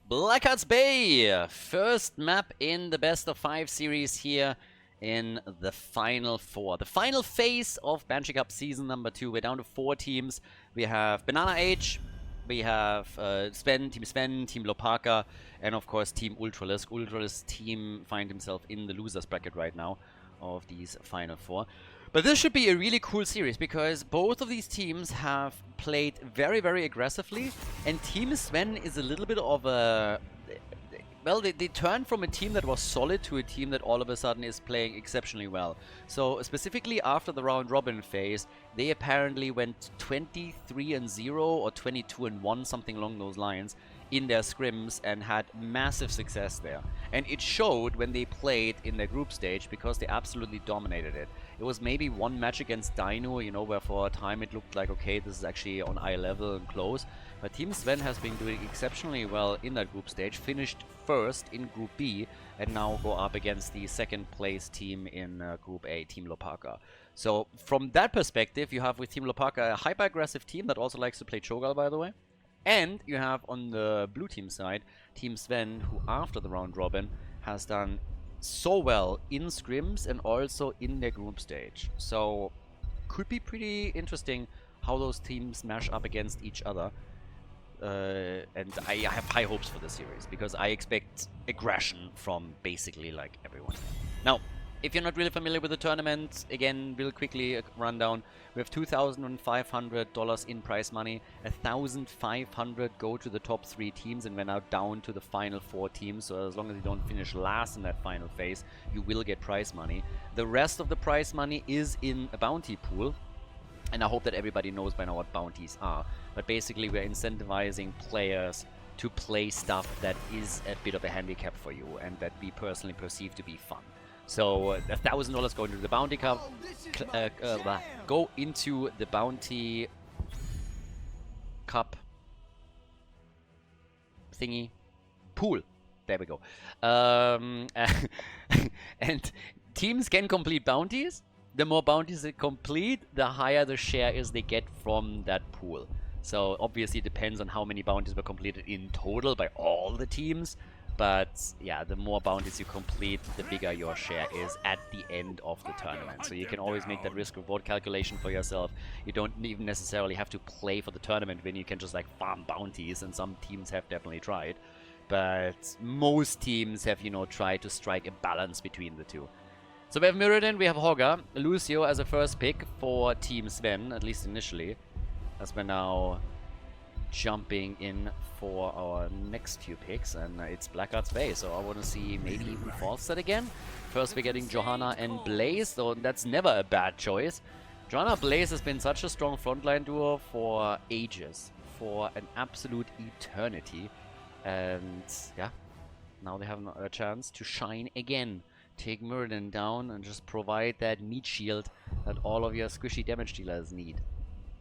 Blackhearts Bay! First map in the best of 5 series here in the Final Four. The final phase of Banshee Cup season number 2. We're down to 4 teams. We have Banana Age, we have Sven, Team Hlopaka, and of course Team Ultralisk. Ultralisk team find himself in the losers bracket right now of these Final Four. But this should be a really cool series because both of these teams have played very, very aggressively, and Team Sven is a little bit of a... Well, they turned from a team that was solid to a team that all of a sudden is playing exceptionally well. So specifically after the round robin phase, they apparently went 23-0 or 22-1, something along those lines, in their scrims and had massive success there. And it showed when they played in their group stage because they absolutely dominated it. It was maybe one match against Dino, you know, where for a time it looked like, okay, this is actually on eye level and close. But Team Sven has been doing exceptionally well in that group stage, finished first in Group B, and now go up against the second place team in Group A, Team Hlopaka. So from that perspective, you have with Team Hlopaka a hyper-aggressive team that also likes to play Cho'Gall, by the way. And you have on the blue team side, Team Sven, who after the round robin has done so well in scrims and also in their group stage. So could be pretty interesting how those teams mash up against each other. And I have high hopes for the series because I expect aggression from basically like everyone. Now, if you're not really familiar with the tournament, again, real quickly a rundown. We have $2,500 in prize money, $1,500 go to the top 3 teams, and we're now down to the final 4 teams. So as long as you don't finish last in that final phase, you will get prize money. The rest of the prize money is in a bounty pool. And I hope that everybody knows by now what bounties are. But basically we're incentivizing players to play stuff that is a bit of a handicap for you and that we personally perceive to be fun. So $1,000 go into the bounty cup, go into the bounty cup thingy pool. There we go. And teams can complete bounties. The more bounties they complete, the higher the share is they get from that pool. So obviously it depends on how many bounties were completed in total by all the teams. But yeah, the more bounties you complete, the bigger your share is at the end of the tournament. So you can always make that risk-reward calculation for yourself. You don't even necessarily have to play for the tournament when you can just like farm bounties, and some teams have definitely tried. But most teams have, you know, tried to strike a balance between the two. So we have Mirrodin, we have Hogger, Lucio as a first pick for Team Sven, at least initially, as we're now jumping in for our next few picks, and it's Blackhearts Bay, so I want to see maybe even Falstad again. First we're getting Johanna and Blaze, so that's never a bad choice. Johanna Blaze has been such a strong frontline duo for ages, for an absolute eternity, and yeah, now they have a chance to shine again. Take Mirrodin down and just provide that meat shield that all of your squishy damage dealers need.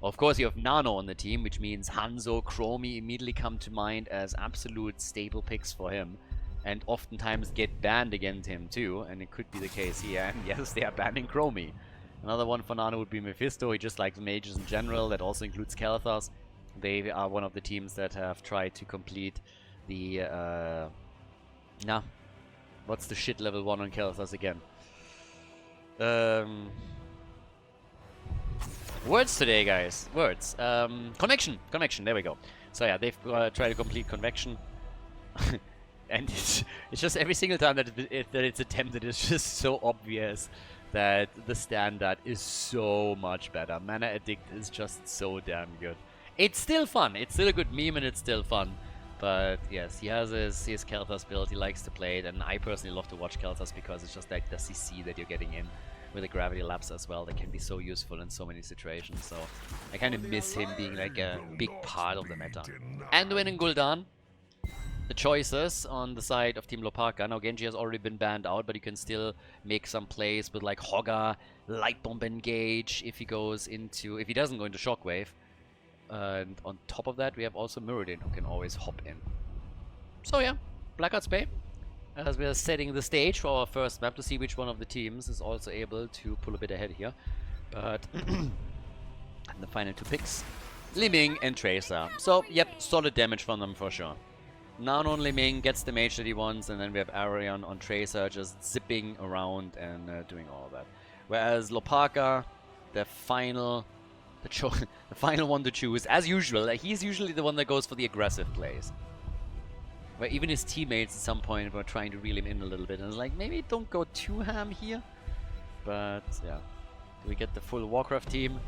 Of course, you have Nano on the team, which means Hanzo, Chromie immediately come to mind as absolute staple picks for him. And oftentimes get banned against him too, and it could be the case here. And yes, they are banning Chromie. Another one for Nano would be Mephisto. He just likes mages in general. That also includes Kalthas. They are one of the teams that have tried to complete the... what's the shit level 1 on Kalthas again? Words today, guys. Words. Convection. Convection. There we go. So yeah, they've tried to complete Convection. And it's just every single time that it's attempted, it's just so obvious that the standard is so much better. Mana Addict is just so damn good. It's still fun. It's still a good meme and it's still fun. But yes, he has his Kalthas build. He likes to play it, and I personally love to watch Kalthas because it's just like the CC that you're getting in with the gravity laps as well. That can be so useful in so many situations. So I kind of miss him being like a big part of the meta. Anduin and Gul'dan, the choices on the side of Team Hlopaka. Now Genji has already been banned out, but you can still make some plays with like Hogger, Light Bomb Engage if he doesn't go into Shockwave. And on top of that, we have also Mirrodin, who can always hop in. So yeah, Blackhearts Bay, as we are setting the stage for our first map to see which one of the teams is also able to pull a bit ahead here. But the final 2 picks, Liming and Tracer. So yep, solid damage from them for sure. Nano on Liming gets the mage that he wants, and then we have Arion on Tracer just zipping around and doing all of that. Whereas Hlopaka, the final one to choose, as usual, he's usually the one that goes for the aggressive plays. Where even his teammates at some point were trying to reel him in a little bit, and it's like, maybe don't go too ham here. But yeah, do we get the full Warcraft team?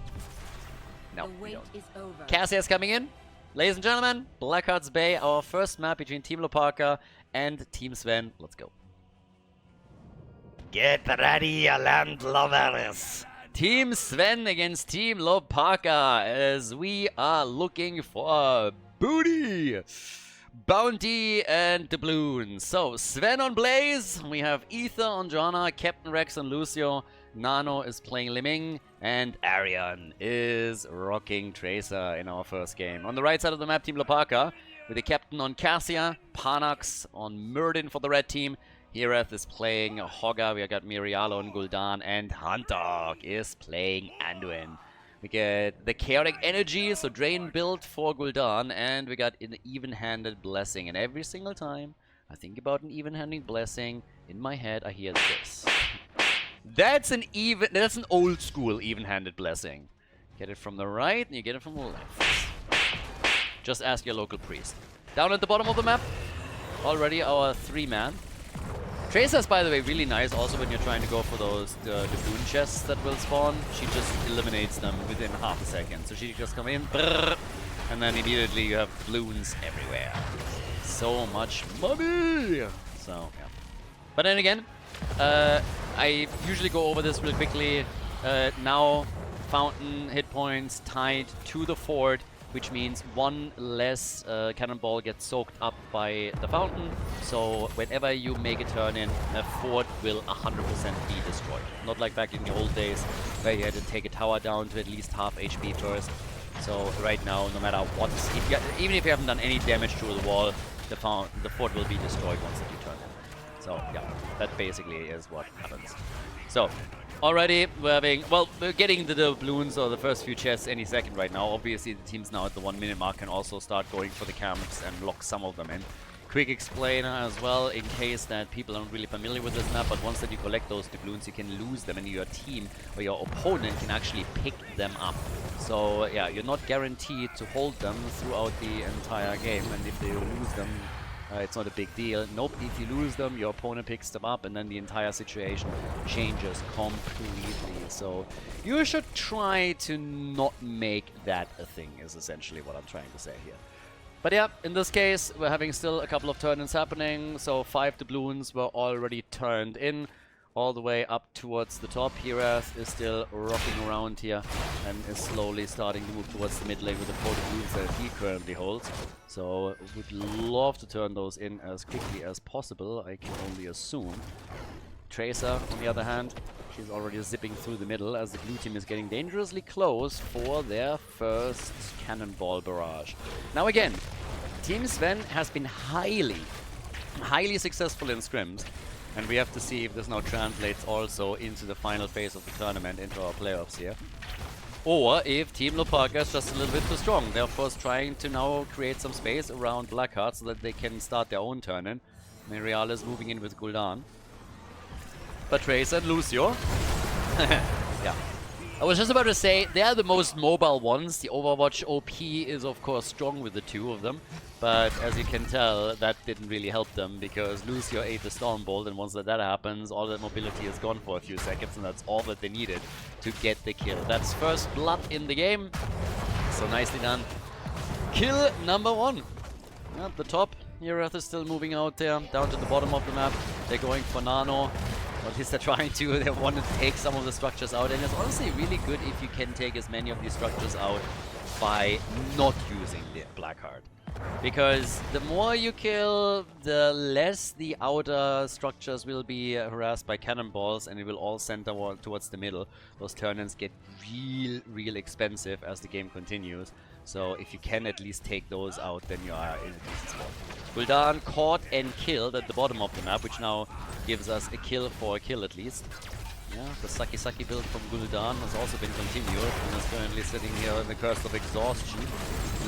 No, we don't. Cassia's coming in. Ladies and gentlemen, Blackheart's Bay, our first map between Team Hlopaka and Team Sven. Let's go. Get ready, land lovers. Team Sven against Team Hlopaka as we are looking for booty, bounty, and doubloons. So, Sven on Blaze, we have Ether on Janna, Captain Rex on Lucio, Nano is playing Liming, and Arion is rocking Tracer in our first game. On the right side of the map, Team Hlopaka, with the Captain on Cassia, Panax on Murden for the red team, Hireth is playing Hogga, we got Mirialo on Gul'dan, and Hunter is playing Anduin. We get the Chaotic Energy, so Drain build for Gul'dan, and we got an even-handed Blessing. And every single time I think about an even-handed Blessing, in my head I hear this. That's an old school even-handed Blessing. Get it from the right, and you get it from the left. Just ask your local priest. Down at the bottom of the map, already our 3-man. Tracer's, by the way, really nice also when you're trying to go for those doubloon chests that will spawn. She just eliminates them within half a second. So she just come in, brrr, and then immediately you have balloons everywhere. So much money! So, yeah. But then again, I usually go over this real quickly. Now, Fountain hit points tied to the fort, which means one less cannonball gets soaked up by the fountain. So whenever you make a turn in, a fort will 100% be destroyed. Not like back in the old days where you had to take a tower down to at least half HP first. So right now, no matter what, even if you haven't done any damage to the wall, the fort will be destroyed once that you turn in. So yeah, that basically is what happens. So already we're getting the doubloons or the first few chests any second right now. Obviously the teams now at the 1 minute mark can also start going for the camps and lock some of them in. Quick explainer as well, in case that people aren't really familiar with this map, but once that you collect those doubloons you can lose them and your team or your opponent can actually pick them up. So yeah, you're not guaranteed to hold them throughout the entire game, and if they lose them, it's not a big deal. Nope, if you lose them, your opponent picks them up and then the entire situation changes completely. So you should try to not make that a thing, is essentially what I'm trying to say here. But yeah, in this case, we're having still a couple of turn-ins happening. So 5 doubloons were already turned in all the way up towards the top. Hireth is still rocking around here and is slowly starting to move towards the mid lane with the 4 doubloons that he currently holds. So would love to turn those in as quickly as possible, I can only assume. Tracer, on the other hand, she's already zipping through the middle as the blue team is getting dangerously close for their first cannonball barrage. Now again, Team Sven has been highly successful in scrims. And we have to see if this now translates also into the final phase of the tournament, into our playoffs here. Or if Team Hlopaka is just a little bit too strong. They're of course trying to now create some space around Blackheart so that they can start their own turn-in. Mirial is moving in with Gul'dan. But Tracer and Lucio. Yeah. I was just about to say, they are the most mobile ones. The Overwatch OP is of course strong with the two of them. But as you can tell, that didn't really help them because Lucio ate the Stormbolt, and once that happens, all that mobility is gone for a few seconds, and that's all that they needed to get the kill. That's first blood in the game. So nicely done. Kill number 1. At the top, Hireth is still moving out there, down to the bottom of the map. They're going for Nano. What is they're trying to? They want to take some of the structures out, and it's honestly really good if you can take as many of these structures out by not using the Blackheart. Because the more you kill, the less the outer structures will be harassed by cannonballs, and it will all center towards the middle. Those turn-ins get real expensive as the game continues. So if you can at least take those out, then you are in a decent spot. Gul'dan caught and killed at the bottom of the map, which now gives us a kill for a kill at least. Yeah, the sucky build from Gul'dan has also been continued and is currently sitting here in the Curse of Exhaustion.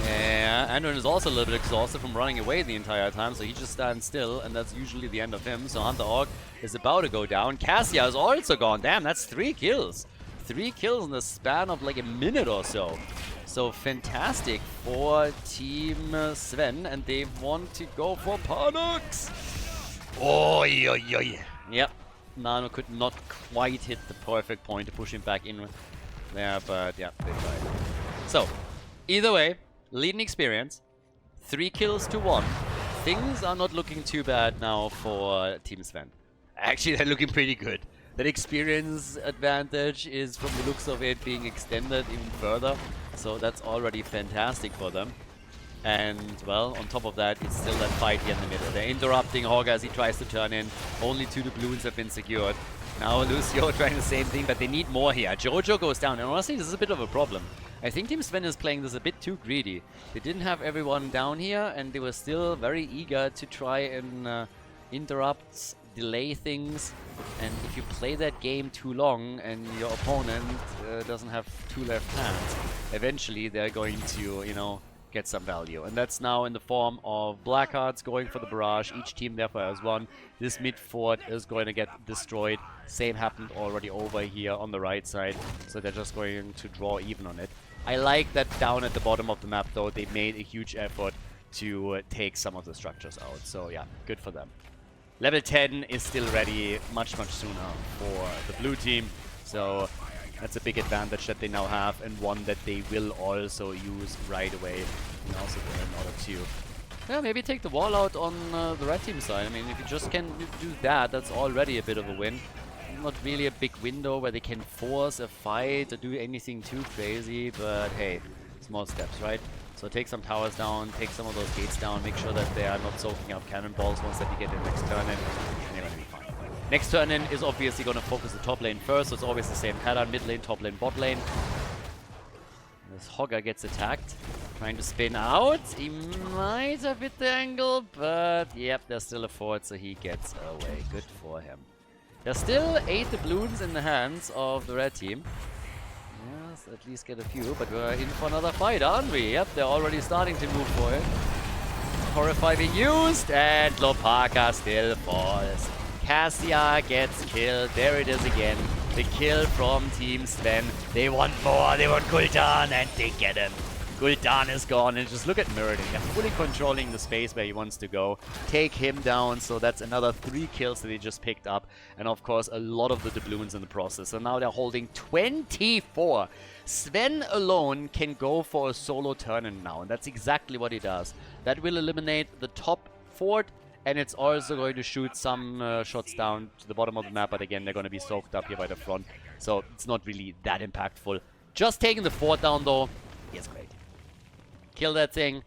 Yeah, Andron is also a little bit exhausted from running away the entire time, so he just stands still, and that's usually the end of him. So Hunter Orc is about to go down. Cassia is also gone. Damn, that's 3 kills. 3 kills in the span of like a minute or so. So fantastic for Team Sven, and they want to go for Panax. Oi, oi, oi. Yep, Nano could not quite hit the perfect point to push him back in there, but yeah, they tried. So, either way, leading experience, 3 kills to 1. Things are not looking too bad now for Team Sven. Actually, they're looking pretty good. That experience advantage is, from the looks of it, being extended even further. So that's already fantastic for them. And, well, on top of that, it's still that fight here in the middle. They're interrupting Hogger as he tries to turn in. Only 2 doubloons have been secured. Now Lucio trying the same thing, but they need more here. Jojo goes down, and honestly, this is a bit of a problem. I think Team Sven is playing this a bit too greedy. They didn't have everyone down here, and they were still very eager to try and interrupt, delay things. And if you play that game too long and your opponent doesn't have 2 left hands, eventually they're going to, you know, get some value. And that's now in the form of Blackhearts going for the barrage. Each team therefore has 1. This mid fort is going to get destroyed. Same happened already over here on the right side. So they're just going to draw even on it. I like that down at the bottom of the map though, they made a huge effort to take some of the structures out. So yeah, good for them. Level 10 is still ready much sooner for the blue team. So that's a big advantage that they now have, and one that they will also use right away. And also in order to, yeah, maybe take the wall out on the red team side. I mean, if you just can do that, that's already a bit of a win. Not really a big window where they can force a fight or do anything too crazy, but hey, small steps, right? So take some towers down, take some of those gates down, make sure that they are not soaking up cannonballs once that you get the next turn in, and they're going to be fine. Next turn in is obviously going to focus the top lane first, so it's always the same pattern, mid lane, top lane, bot lane. This Hogger gets attacked, trying to spin out. He might have hit the angle, but yep, there's still a fort, so he gets away. Good for him. There's still 8 doubloons in the hands of the red team. Yes, at least get a few, but we're in for another fight, aren't we? Yep, they're already starting to move for it. Horrify being used, and Hlopaka still falls. Cassia gets killed. There it is again. The kill from Team Sven. They want more. They want Gul'dan, and they get him. Gul'dan is gone, and just look at Muradin. They're fully controlling the space where he wants to go. Take him down, so that's another 3 kills that he just picked up. And of course, a lot of the doubloons in the process. So now they're holding 24. Sven alone can go for a solo turn-in now, and that's exactly what he does. That will eliminate the top fort, and it's also going to shoot some shots down to the bottom of the map, but again, they're going to be soaked up here by the front. So it's not really that impactful. Just taking the fort down, though, is great. Kill that thing,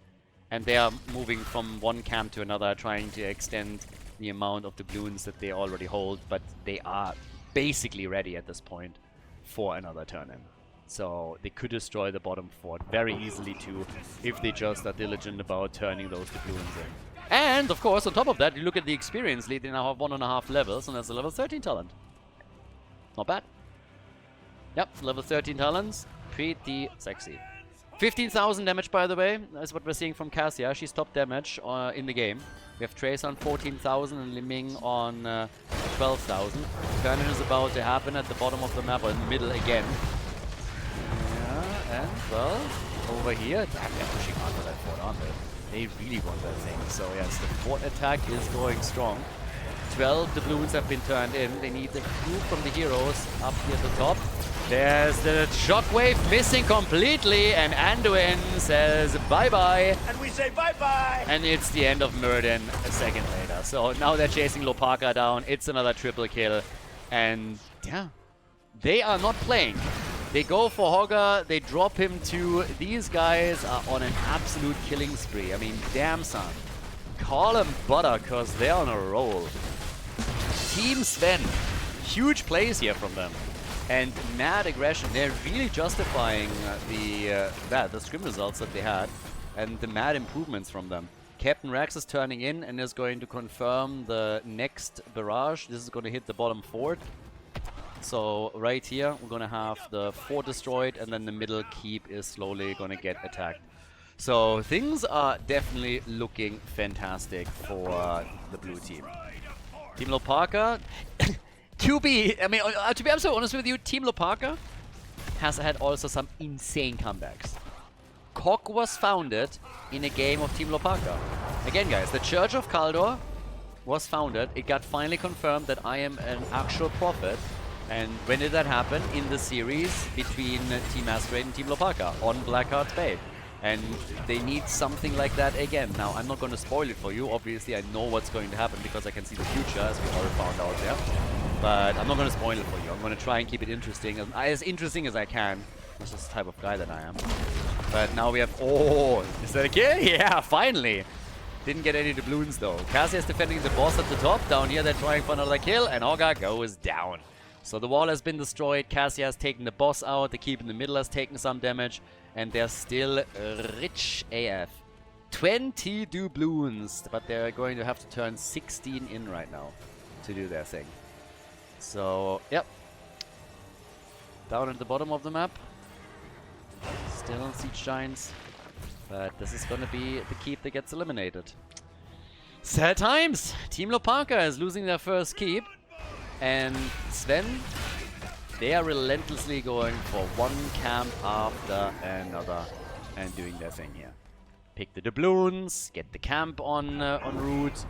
and they are moving from one camp to another, trying to extend the amount of doubloons that they already hold, but they are basically ready at this point for another turn-in. So they could destroy the bottom fort very easily too, if they just are diligent about turning those doubloons in. And of course, on top of that, you look at the experience lead, they now have 1.5 levels, and that's a level 13 talent. Not bad. Yep, level 13 talents, pretty sexy. 15,000 damage, by the way, is what we're seeing from Cassia. She's top damage in the game. We have Trace on 14,000 and Liming on 12,000. Turn-in is about to happen at the bottom of the map, or in the middle again. Yeah, and, well, over here, damn, they're pushing hard for that fort, aren't they? They really want that thing. So, yes, the fort attack is going strong. 12 doubloons have been turned in. They need the few from the heroes up here at the top. There's the shockwave missing completely, and Anduin says bye-bye. And we say bye-bye! And it's the end of Muradin a second later. So now they're chasing Hlopaka down. It's another triple kill. And yeah, they are not playing. They go for Hogger, they drop him to... These guys are on an absolute killing spree. I mean, damn son. Call them butter, because they're on a roll. Team Sven. Huge plays here from them. And mad aggression. They're really justifying the scrim results that they had. And the mad improvements from them. Captain Rex is turning in and is going to confirm the next barrage. This is going to hit the bottom fort. So right here, we're going to have the fort destroyed, and then the middle keep is slowly going to get attacked. So things are definitely looking fantastic for the blue team. Team Hlopaka, to be absolutely honest with you, Team Hlopaka has had also some insane comebacks. Cock was founded in a game of Team Hlopaka. Again, guys, the Church of Khaldor was founded. It got finally confirmed that I am an actual prophet. And when did that happen? In the series between Team Astrade and Team Hlopaka on Blackheart's Bay. And they need something like that again. Now, I'm not going to spoil it for you. Obviously, I know what's going to happen because I can see the future, as we already found out there. But I'm not going to spoil it for you. I'm going to try and keep it interesting, as interesting as I can. That's just the type of guy that I am. But now we have... Oh, is that a kill? Yeah, finally. Didn't get any doubloons, though. Cassia is defending the boss at the top. Down here, they're trying for another kill, and Oga goes down. So the wall has been destroyed. Cassia has taken the boss out. The keep in the middle has taken some damage. And they're still rich AF. 20 doubloons. But they're going to have to turn 16 in right now to do their thing. So, yep. Down at the bottom of the map. Still Siege Giants. But this is going to be the keep that gets eliminated. Sad times! Team Hlopaka is losing their first keep. And Sven, they are relentlessly going for one camp after another and doing their thing here. Pick the doubloons, get the camp on route,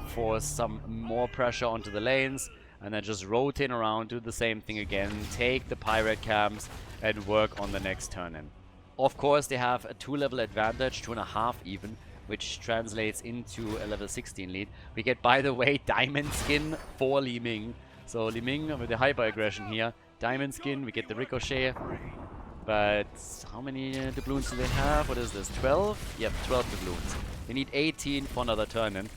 force some more pressure onto the lanes, and then just rotate around, do the same thing again, take the pirate camps, and work on the next turn in. Of course, they have a 2-level advantage, 2.5 even, which translates into a level 16 lead. We get, by the way, diamond skin for Li Ming. So Li Ming with the hyper aggression here. Diamond skin, we get the ricochet. But how many doubloons do they have? What is this? 12? Yep, 12 doubloons. They need 18 for another turn in.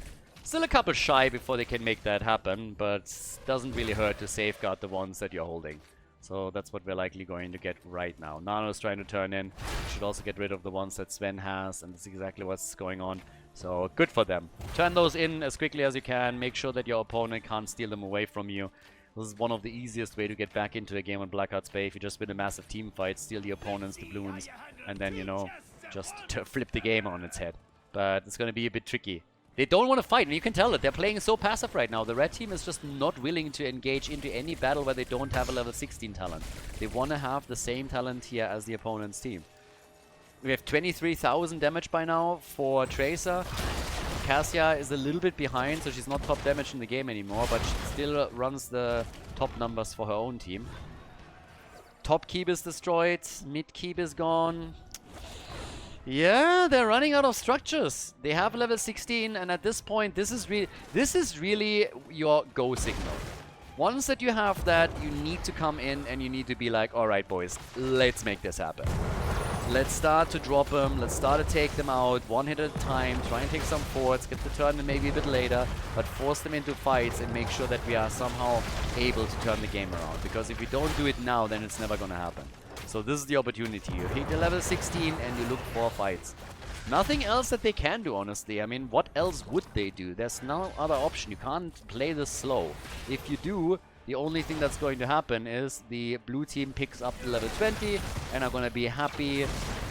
Still a couple shy before they can make that happen, but doesn't really hurt to safeguard the ones that you're holding. So that's what we're likely going to get right now. Nano's trying to turn in. Should also get rid of the ones that Sven has, and that's exactly what's going on. So good for them. Turn those in as quickly as you can. Make sure that your opponent can't steal them away from you. This is one of the easiest way to get back into a game on Blackheart's Bay. If you just win a massive team fight, steal the opponent's doubloons, and then, you know, just to flip the game on its head. But it's going to be a bit tricky. They don't want to fight, and you can tell that they're playing so passive right now. The red team is just not willing to engage into any battle where they don't have a level 16 talent. They want to have the same talent here as the opponent's team. We have 23,000 damage by now for Tracer. Cassia is a little bit behind, so she's not top damage in the game anymore, but she still runs the top numbers for her own team. Top keep is destroyed, mid keep is gone. Yeah, they're running out of structures. They have level 16, and at this point, this is really your go signal. Once that you have that, you need to come in and you need to be like, all right, boys, let's make this happen. Let's start to drop them. Let's start to take them out one hit at a time. Try and take some forts. Get the turn in maybe a bit later. But force them into fights and make sure that we are somehow able to turn the game around. Because if we don't do it now, then it's never going to happen. So this is the opportunity. You hit the level 16 and you look for fights. Nothing else that they can do, honestly. I mean, what else would they do? There's no other option. You can't play this slow. If you do, the only thing that's going to happen is the blue team picks up the level 20 and are going to be happy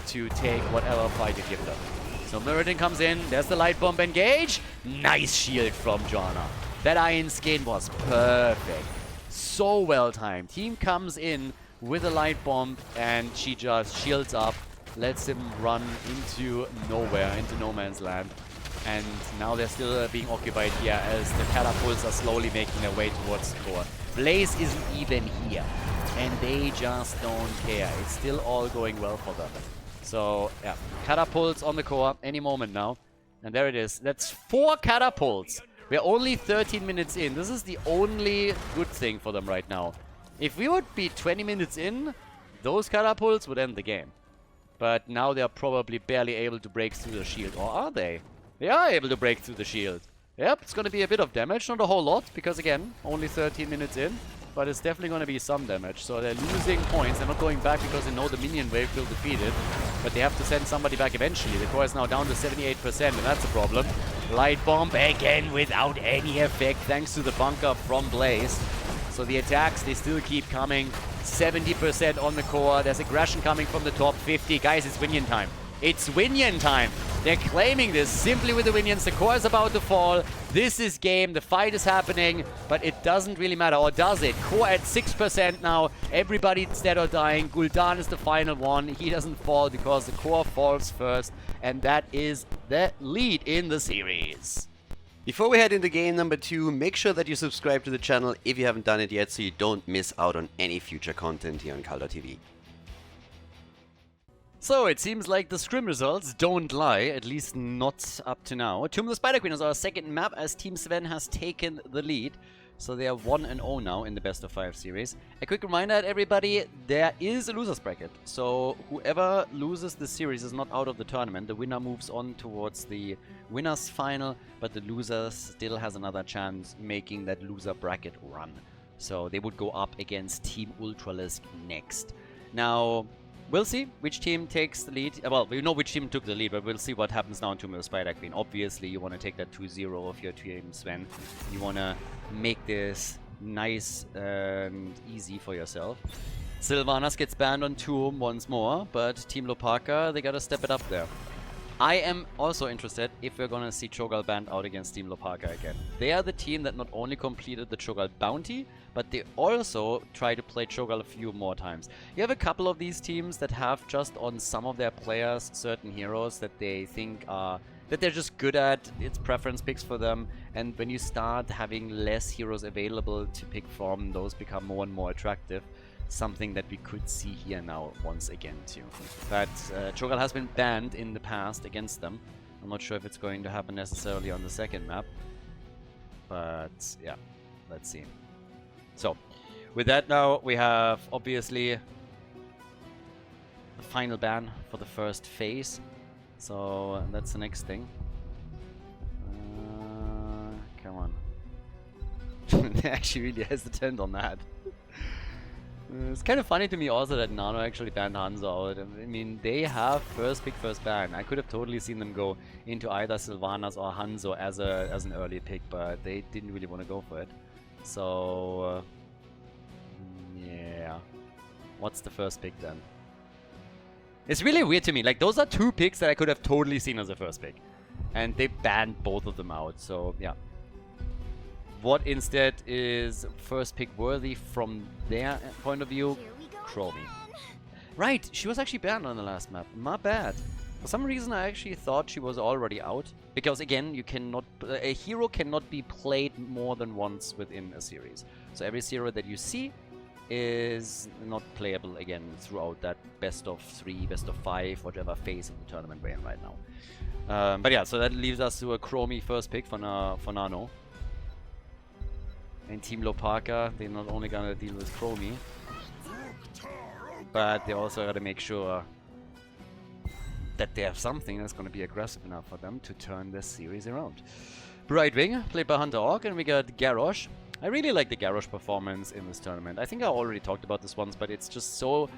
to take whatever fight you give them. So Mirrodin comes in. There's the light bomb engage. Nice shield from Joanna. That iron skin was perfect. So well timed. Team comes in with a light bomb and she just shields up. Lets him run into nowhere, into no man's land. And now they're still being occupied here as the catapults are slowly making their way towards the core. Blaze isn't even here. And they just don't care. It's still all going well for them. So, yeah. Catapults on the core any moment now. And there it is. That's 4 catapults. We're only 13 minutes in. This is the only good thing for them right now. If we would be 20 minutes in, those catapults would end the game. But now they're probably barely able to break through the shield. Or are they? They are able to break through the shield. Yep, it's going to be a bit of damage. Not a whole lot, because again, only 13 minutes in. But it's definitely going to be some damage. So they're losing points. They're not going back because they know the minion wave will defeat it. But they have to send somebody back eventually. The core is now down to 78%, and that's a problem. Light bomb again without any effect, thanks to the bunker from Blaze. So the attacks, they still keep coming. 70% on the core. There's aggression coming from the top. 50. Guys, it's minion time. It's Winion time. They're claiming this simply with the Winions. The core is about to fall. This is game. The fight is happening, but it doesn't really matter. Or does it? Core at 6% now. Everybody's dead or dying. Gul'dan is the final one. He doesn't fall because the core falls first. And that is the lead in the series. Before we head into game number 2, make sure that you subscribe to the channel if you haven't done it yet so you don't miss out on any future content here on Khaldor TV. So it seems like the scrim results don't lie, at least not up to now. Tomb of the Spider Queen is our second map as Team Sven has taken the lead. So they are 1-0 now in the best of 5 series. A quick reminder to everybody, there is a loser's bracket. So whoever loses the series is not out of the tournament. The winner moves on towards the winner's final, but the loser still has another chance making that loser bracket run. So they would go up against Team Ultralisk next. Now, we'll see which team takes the lead. Well, we know which team took the lead, but we'll see what happens now to the Spider Queen. Obviously, you want to take that 2-0 of your team, Sven. You want to make this nice and easy for yourself. Sylvanas gets banned on Tomb once more, but Team Hlopaka, they got to step it up there. I am also interested if we're going to see Cho'Gall banned out against Team Hlopaka again. They are the team that not only completed the Cho'Gall bounty, but they also try to play Cho'Gall a few more times. You have a couple of these teams that have just on some of their players certain heroes that they think are that they're just good at. It's preference picks for them, and when you start having less heroes available to pick from, those become more and more attractive. Something that we could see here now once again too. But Cho'Gall has been banned in the past against them. I'm not sure if it's going to happen necessarily on the second map. But yeah, let's see. So, with that now, we have obviously the final ban for the first phase. So, that's the next thing. Come on. They're actually really hesitant on that. It's kind of funny to me also that Nano actually banned Hanzo out. I mean, they have first pick, first ban. I could have totally seen them go into either Sylvanas or Hanzo as an early pick, but they didn't really want to go for it. So, yeah. What's the first pick then? It's really weird to me. Like, those are two picks that I could have totally seen as a first pick. And they banned both of them out, so yeah. What instead is first pick worthy from their point of view? Chromie. Right, she was actually banned on the last map. My bad. For some reason I actually thought she was already out. Because again, you cannot, a hero cannot be played more than once within a series. So every hero that you see is not playable again throughout that best of 3, best of 5, whatever phase of the tournament we're in right now. But yeah, so that leaves us to a Chromie first pick for Nano. And Team Hlopaka, they're not only gonna deal with Chromie, but they also gotta make sure that they have something that's gonna be aggressive enough for them to turn this series around. Brightwing, played by Hunter Orc, and we got Garrosh. I really like the Garrosh performance in this tournament. I think I already talked about this once, but it's just so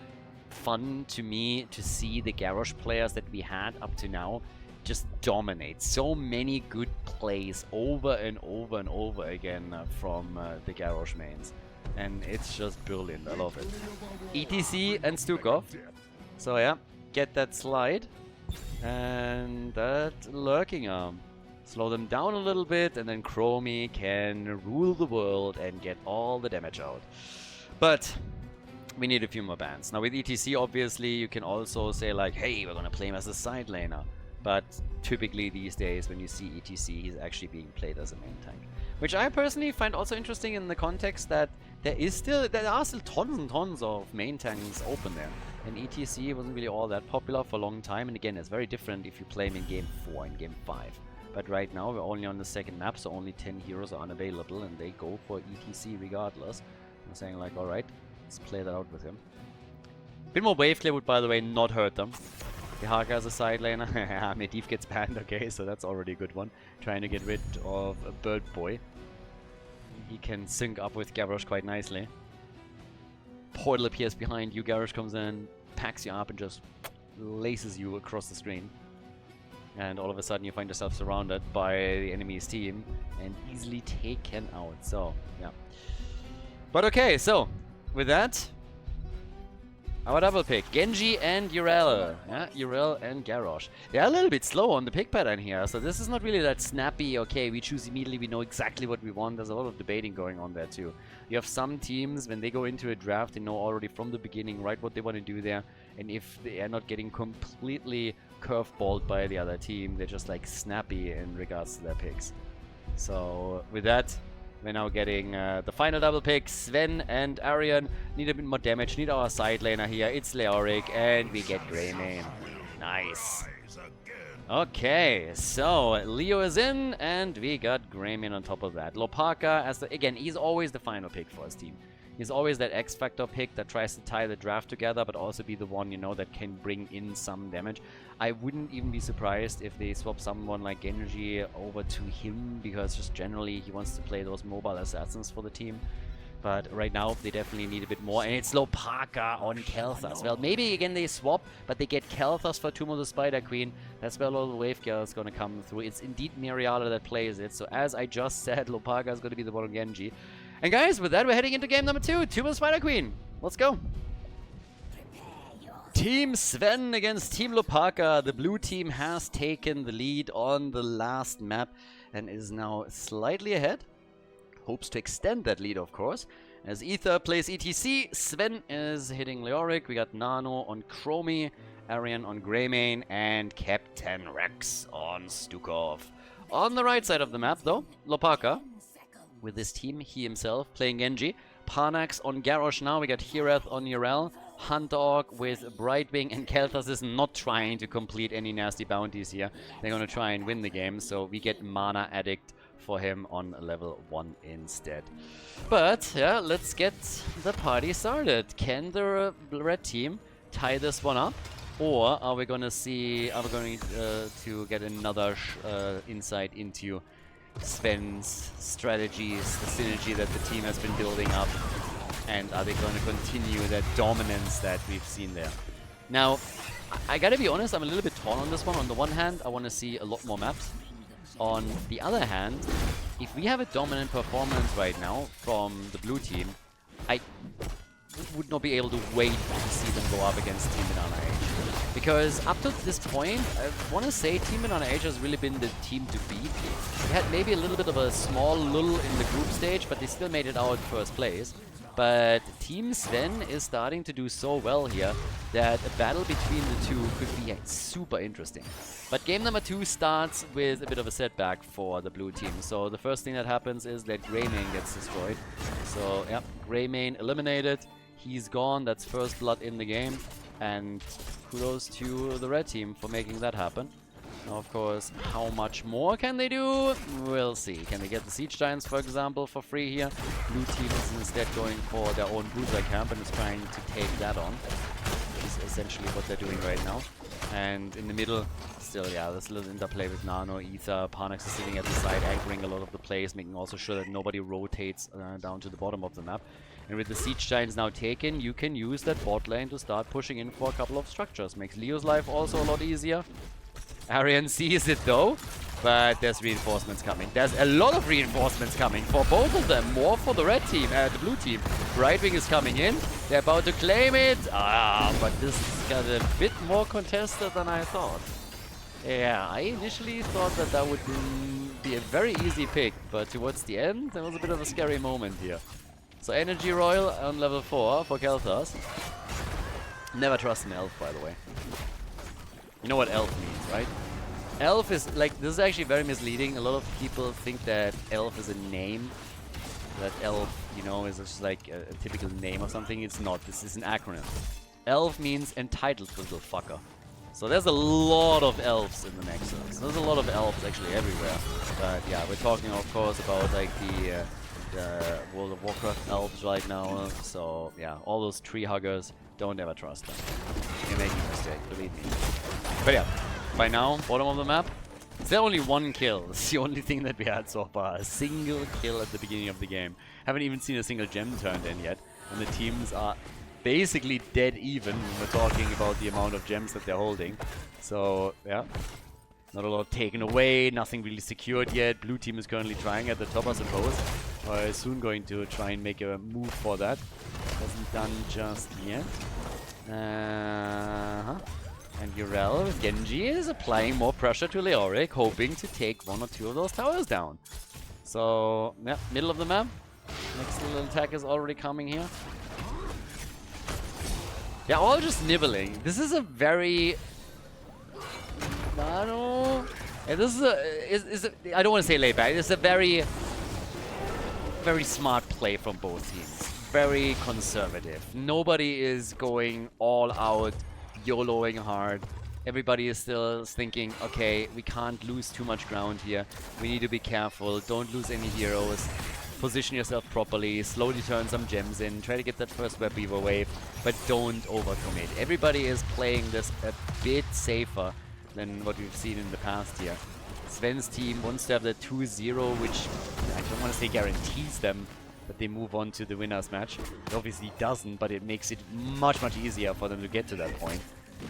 fun to me to see the Garrosh players that we had up to now just dominate. So many good plays over and over and over again from the Garrosh mains. And it's just brilliant. I love it. ETC and Stukov. So yeah, get that slide. And that lurking arm. Slow them down a little bit, and then Chromie can rule the world and get all the damage out. But we need a few more bans. Now with ETC, obviously, you can also say like, hey, we're gonna play him as a side laner. But typically these days, when you see ETC, he's actually being played as a main tank. Which I personally find also interesting in the context that there are still tons and tons of main tanks open there. And ETC wasn't really all that popular for a long time. And again, it's very different if you play him in Game 4 and Game 5. But right now, we're only on the second map, so only 10 heroes are unavailable. And they go for ETC regardless. I'm saying like, alright, let's play that out with him. A bit more wave clear would, by the way, not hurt them. Hlopaka as a side laner. Medivh gets banned, okay, so that's already a good one. Trying to get rid of a Bird Boy. He can sync up with Garrosh quite nicely. Portal appears behind you, Garrosh comes in, packs you up and just laces you across the screen. And all of a sudden you find yourself surrounded by the enemy's team and easily taken out, so yeah. But okay, so with that, Our double pick, Genji and Yrel. Yeah, Yrel and Garrosh. They're a little bit slow on the pick pattern here, so this is not really that snappy, okay, we choose immediately, we know exactly what we want. There's a lot of debating going on there too. You have some teams, when they go into a draft, they know already from the beginning, right, what they want to do there. And if they are not getting completely curveballed by the other team, they're just like snappy in regards to their picks. So with that, we're now getting the final double pick. Sven and Arian need a bit more damage. Need our side laner here. It's Leoric, and we get Greymane. Nice. Okay, so Leo is in, and we got Greymane on top of that. Hlopaka, as again, he's always the final pick for his team. He's always that X-Factor pick that tries to tie the draft together, but also be the one, you know, that can bring in some damage. I wouldn't even be surprised if they swap someone like Genji over to him, because just generally he wants to play those mobile assassins for the team. But right now they definitely need a bit more, and it's Hlopaka on Kel'Thas. Well, maybe again they swap, but they get Kel'Thas for Tomb of the Spider Queen. That's where a lot of the wave gear is going to come through. It's indeed Miriala that plays it, so as I just said, Hlopaka is going to be the one on Genji. And guys, with that, we're heading into game number 2, Tomb of the Spider Queen. Let's go. Team Sven against Team Hlopaka. The blue team has taken the lead on the last map and is now slightly ahead. Hopes to extend that lead, of course. As Ether plays ETC, Sven is hitting Leoric. We got Nano on Chromie, Arian on Greymane, and Captain Rex on Stukov. On the right side of the map, though, Hlopaka with his team, he himself playing Genji. Parnax on Garrosh now. We got Hireth on Yrel. Hunter with Brightwing, and Kel'Thas is not trying to complete any nasty bounties here. They're going to try and win the game, so we get Mana Addict for him on level 1 instead. But yeah, let's get the party started. Can the red team tie this one up, or are we going to see? Are we going to get another insight into Sven's strategies, the synergy that the team has been building up, and are they going to continue that dominance that we've seen there? Now, I gotta be honest, I'm a little bit torn on this one. On the one hand, I want to see a lot more maps. On the other hand, if we have a dominant performance right now from the blue team, I would not be able to wait to see them go up against Team Banana Age. Because up to this point, I want to say Team Banana Age has really been the team to beat. They had maybe a little bit of a small lull in the group stage, but they still made it out first place. But Team Sven is starting to do so well here that a battle between the two could be super interesting. But game number 2 starts with a bit of a setback for the blue team. So the first thing that happens is that Greymane gets destroyed. So yeah, Greymane eliminated. He's gone. That's first blood in the game. And kudos to the red team for making that happen. Now, of course, how much more can they do? We'll see. Can they get the Siege Giants, for example, for free here? Blue team is instead going for their own Bruiser camp and is trying to take that on. Which is essentially what they're doing right now. And in the middle, still, yeah, there's a little interplay with Nano, Ether. Parnax is sitting at the side, anchoring a lot of the plays, making also sure that nobody rotates down to the bottom of the map. And with the Siege Giants now taken, you can use that bot lane to start pushing in for a couple of structures. Makes Leo's life also a lot easier. Arian sees it though, but there's reinforcements coming. There's a lot of reinforcements coming for both of them. More for the red team, the blue team. Brightwing is coming in. They're about to claim it. But this got a bit more contested than I thought. Yeah, I initially thought that that would be a very easy pick, but towards the end, there was a bit of a scary moment here. So Energy Royal on level 4 for Kel'Thas. Never trust an elf, by the way. You know what elf means, right? Elf is, like, this is actually very misleading. A lot of people think that elf is a name. That elf, you know, is just like a typical name or something. It's not. This is an acronym. Elf means entitled little fucker. So there's a lot of elves in the Nexus. There's a lot of elves actually everywhere. But yeah, we're talking, of course, about like the World of Warcraft elves right now. So yeah, all those tree huggers, don't ever trust them. You're making a mistake, believe me. But yeah, by now, bottom of the map, it's only one kill. It's the only thing that we had so far. A single kill at the beginning of the game. Haven't even seen a single gem turned in yet. And the teams are basically dead even when we're talking about the amount of gems that they're holding. So yeah, not a lot taken away, nothing really secured yet. Blue team is currently trying at the top, I suppose. Or is soon going to try and make a move for that. Wasn't done just yet. And Urel with Genji is applying more pressure to Leoric, hoping to take 1 or 2 of those towers down. So, yeah, middle of the map. Next little attack is already coming here. Yeah, all just nibbling. This is a very... I don't know. Yeah, this is a... I don't want to say laid back. It's a very smart play from both teams. Very conservative. Nobody is going all out, YOLOing hard. Everybody is still thinking, okay, we can't lose too much ground here. We need to be careful. Don't lose any heroes. Position yourself properly. Slowly turn some gems in. Try to get that first web weaver wave, but don't overcommit. Everybody is playing this a bit safer than what we've seen in the past here. Sven's team wants to have the 2-0, which I don't want to say guarantees them that they move on to the winner's match. It obviously doesn't, but it makes it much easier for them to get to that point.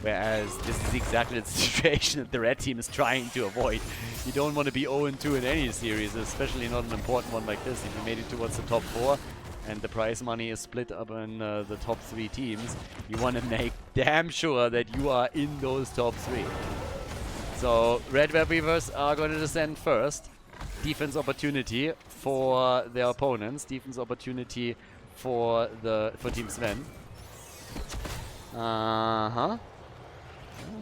Whereas this is exactly the situation that the red team is trying to avoid. You don't want to be 0-2 in any series, especially not an important one like this. If you made it towards the top 4 and the prize money is split up in the top 3 teams, you want to make damn sure that you are in those top 3. So red web weavers are going to descend first. Defense opportunity for their opponents. Defense opportunity for Team Sven. And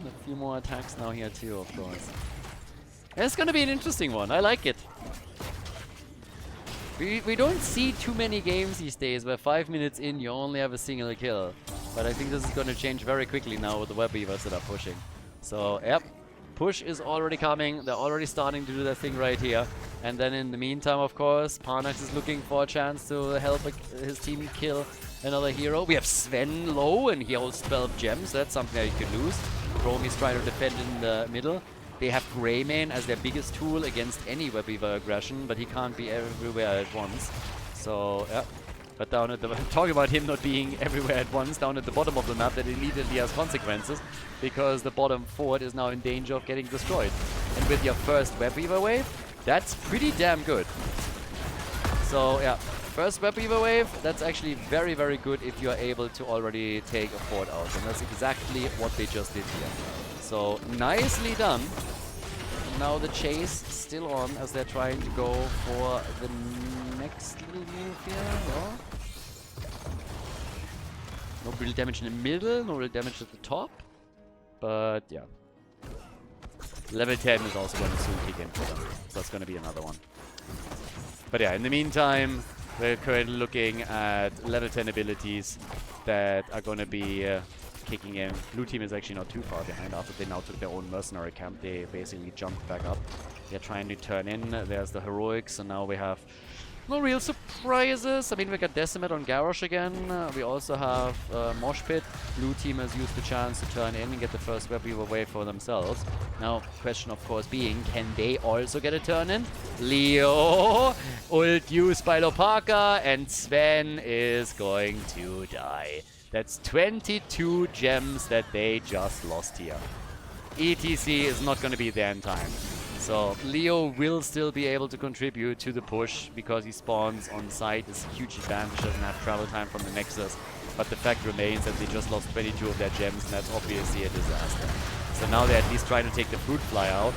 a few more attacks now here too, of course. It's gonna be an interesting one. I like it. We don't see too many games these days where 5 minutes in you only have a single kill. But I think this is gonna change very quickly now with the web weavers that are pushing. So, yep. Push is already coming. They're already starting to do their thing right here. And then in the meantime, of course, Parnax is looking for a chance to help his team kill another hero. We have Sven low, and he holds 12 gems. That's something that you could lose. Chrome is trying to defend in the middle. They have Greymane as their biggest tool against any web weaver aggression, but he can't be everywhere at once. So, yeah. But down at the... talking about him not being everywhere at once, down at the bottom of the map, that immediately has consequences, because the bottom fort is now in danger of getting destroyed. And with your first web weaver wave, that's pretty damn good. So, yeah. First web weaver wave, that's actually very good if you are able to already take a fort out. And that's exactly what they just did here. So, nicely done. Now the chase still on as they're trying to go for the next little move here. Oh. No real damage in the middle, no real damage at the top. But yeah. Level 10 is also going to soon kick in for them. So that's going to be another one. But yeah, in the meantime, we're currently looking at level 10 abilities that are going to be kicking in. Blue team is actually not too far behind. After they now took their own mercenary camp, they basically jumped back up. They're trying to turn in. There's the heroics, and now we have no real surprises. I mean, we got Decimate on Garrosh again. We also have Mosh Pit. Blue team has used the chance to turn in and get the first web weaver wave for themselves. Now, question of course being, can they also get a turn in? Leo, ult used by Hlopaka, and Sven is going to die. That's 22 gems that they just lost here. ETC is not going to be there in time. So Leo will still be able to contribute to the push because he spawns on site. It's a huge advantage, doesn't have travel time from the Nexus. But the fact remains that they just lost 22 of their gems, and that's obviously a disaster. So now they're at least trying to take the Fruit Fly out.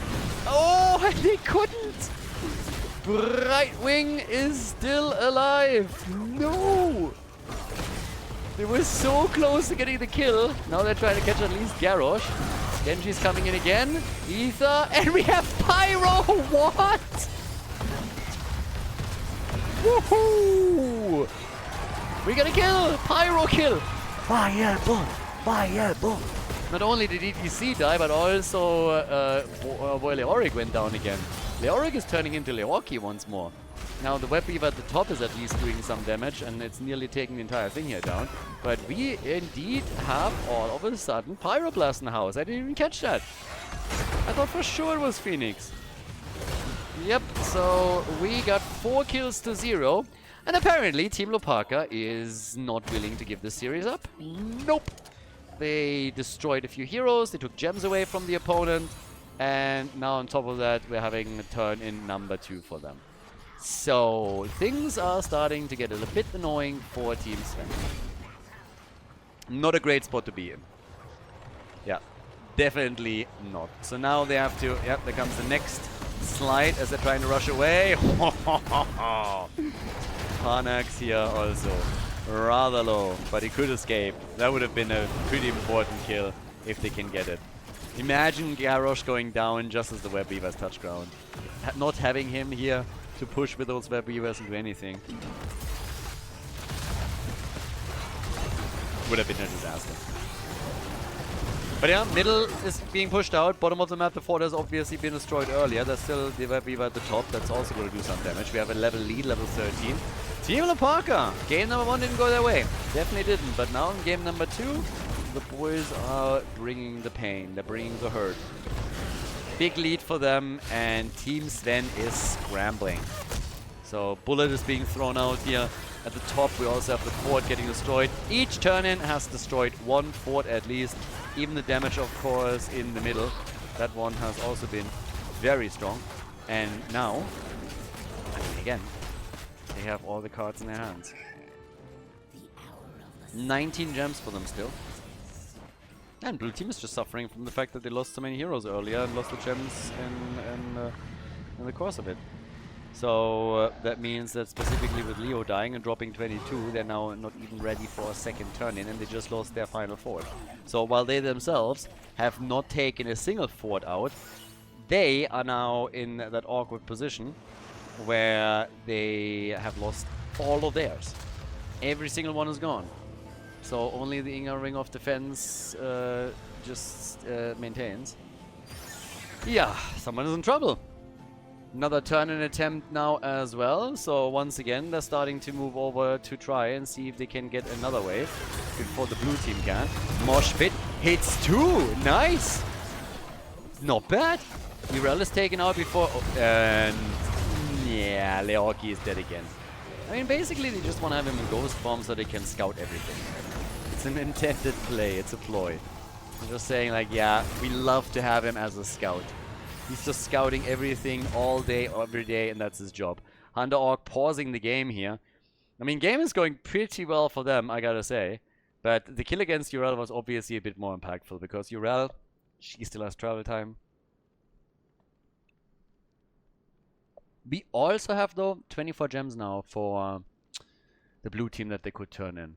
Oh, and they couldn't! Brightwing is still alive! No! They were so close to getting the kill. Now they're trying to catch at least Garrosh. Genji's coming in again. Ether. And we have Pyro! What? Woohoo! We got a kill! Pyro kill! Fireball! Fireball! Not only did ETC die, but also Leoric went down again. Leoric is turning into Leoki once more. Now the web weaver at the top is at least doing some damage, and it's nearly taking the entire thing here down. But we indeed have all of a sudden Pyroblast in the house. I didn't even catch that. I thought for sure it was Phoenix. Yep, so we got 4 kills to 0. And apparently Team Hlopaka is not willing to give this series up. Nope. They destroyed a few heroes, they took gems away from the opponent. And now on top of that, we're having a turn in number 2 for them. So, things are starting to get a little bit annoying for Team Sven. Not a great spot to be in. Yeah, definitely not. So now they have to, yep, there comes the next slide as they're trying to rush away. Panax here also rather low, but he could escape. That would have been a pretty important kill if they can get it. Imagine Garrosh going down just as the Web Weavers touch ground. Not having him here to push with those Web Weavers into anything would have been a disaster. But yeah, middle is being pushed out. Bottom of the map, the fort has obviously been destroyed earlier. There's still the Web Weaver at the top. That's also going to do some damage. We have a level lead, level 13. Team Hlopaka! Game number 1 didn't go their way. Definitely didn't. But now in game number 2, the boys are bringing the pain. They're bringing the hurt. Big lead for them, and Team Sven is scrambling. So Bullet is being thrown out here. At the top, we also have the fort getting destroyed. Each turn-in has destroyed one fort at least. Even the damage, of course, in the middle. That one has also been very strong. And now, I mean, again, they have all the cards in their hands. 19 gems for them still. And blue team is just suffering from the fact that they lost so many heroes earlier and lost the gems in the course of it. So that means that specifically with Leo dying and dropping 22, they're now not even ready for a second turn-in, and they just lost their final fort. So while they themselves have not taken a single fort out, they are now in that awkward position where they have lost all of theirs. Every single one is gone. So only the inner ring of defense just maintains. Yeah, someone is in trouble. Another turn-in attempt now as well. So once again, they're starting to move over to try and see if they can get another wave before the blue team can. Mosh pit hits 2. Nice. Not bad. Urel is taken out before. And yeah, Leoki is dead again. I mean, basically, they just want to have him in ghost form so they can scout everything. It's an intended play. It's a ploy. I'm just saying, like, yeah, we love to have him as a scout. He's just scouting everything all day, every day, and that's his job. Hunter Orc pausing the game here. I mean, game is going pretty well for them, I gotta say. But the kill against Urel was obviously a bit more impactful, because Urel, she still has travel time. We also have, though, 24 gems now for the blue team that they could turn in.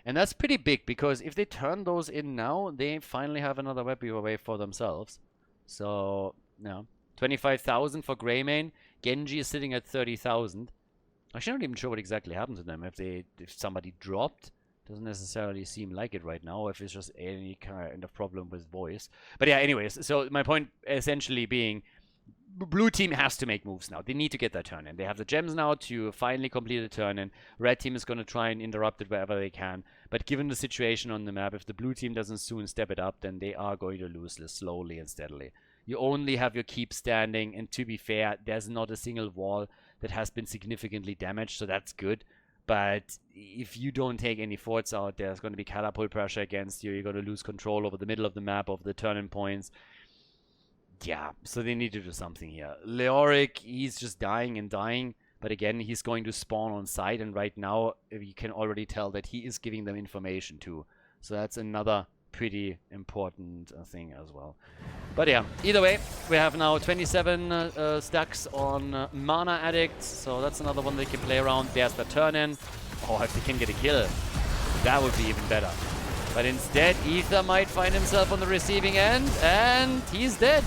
And that's pretty big, because if they turn those in now, they finally have another Web Weaver wave for themselves. So, yeah. 25,000 for Greymane. Genji is sitting at 30,000. Actually, I'm not even sure what exactly happened to them. If somebody dropped, doesn't necessarily seem like it right now. If it's just any kind of problem with voice. But yeah, anyways. So my point essentially being, blue team has to make moves now. They need to get their turn in. They have the gems now to finally complete a turn in. Red team is going to try and interrupt it wherever they can. But given the situation on the map, if the blue team doesn't soon step it up, then they are going to lose this slowly and steadily. You only have your keep standing, and to be fair, there's not a single wall that has been significantly damaged, so that's good. But if you don't take any forts out, there's going to be catapult pressure against you. You're going to lose control over the middle of the map, of the turn-in points. Yeah, so they need to do something here. Leoric, he's just dying and dying. But again, he's going to spawn on site. And right now, you can already tell that he is giving them information too. So that's another pretty important thing as well. But yeah, either way, we have now 27 stacks on Mana Addict. So that's another one they can play around. There's the turn-in. Oh, if they can get a kill, that would be even better. But instead, Ether might find himself on the receiving end. And he's dead.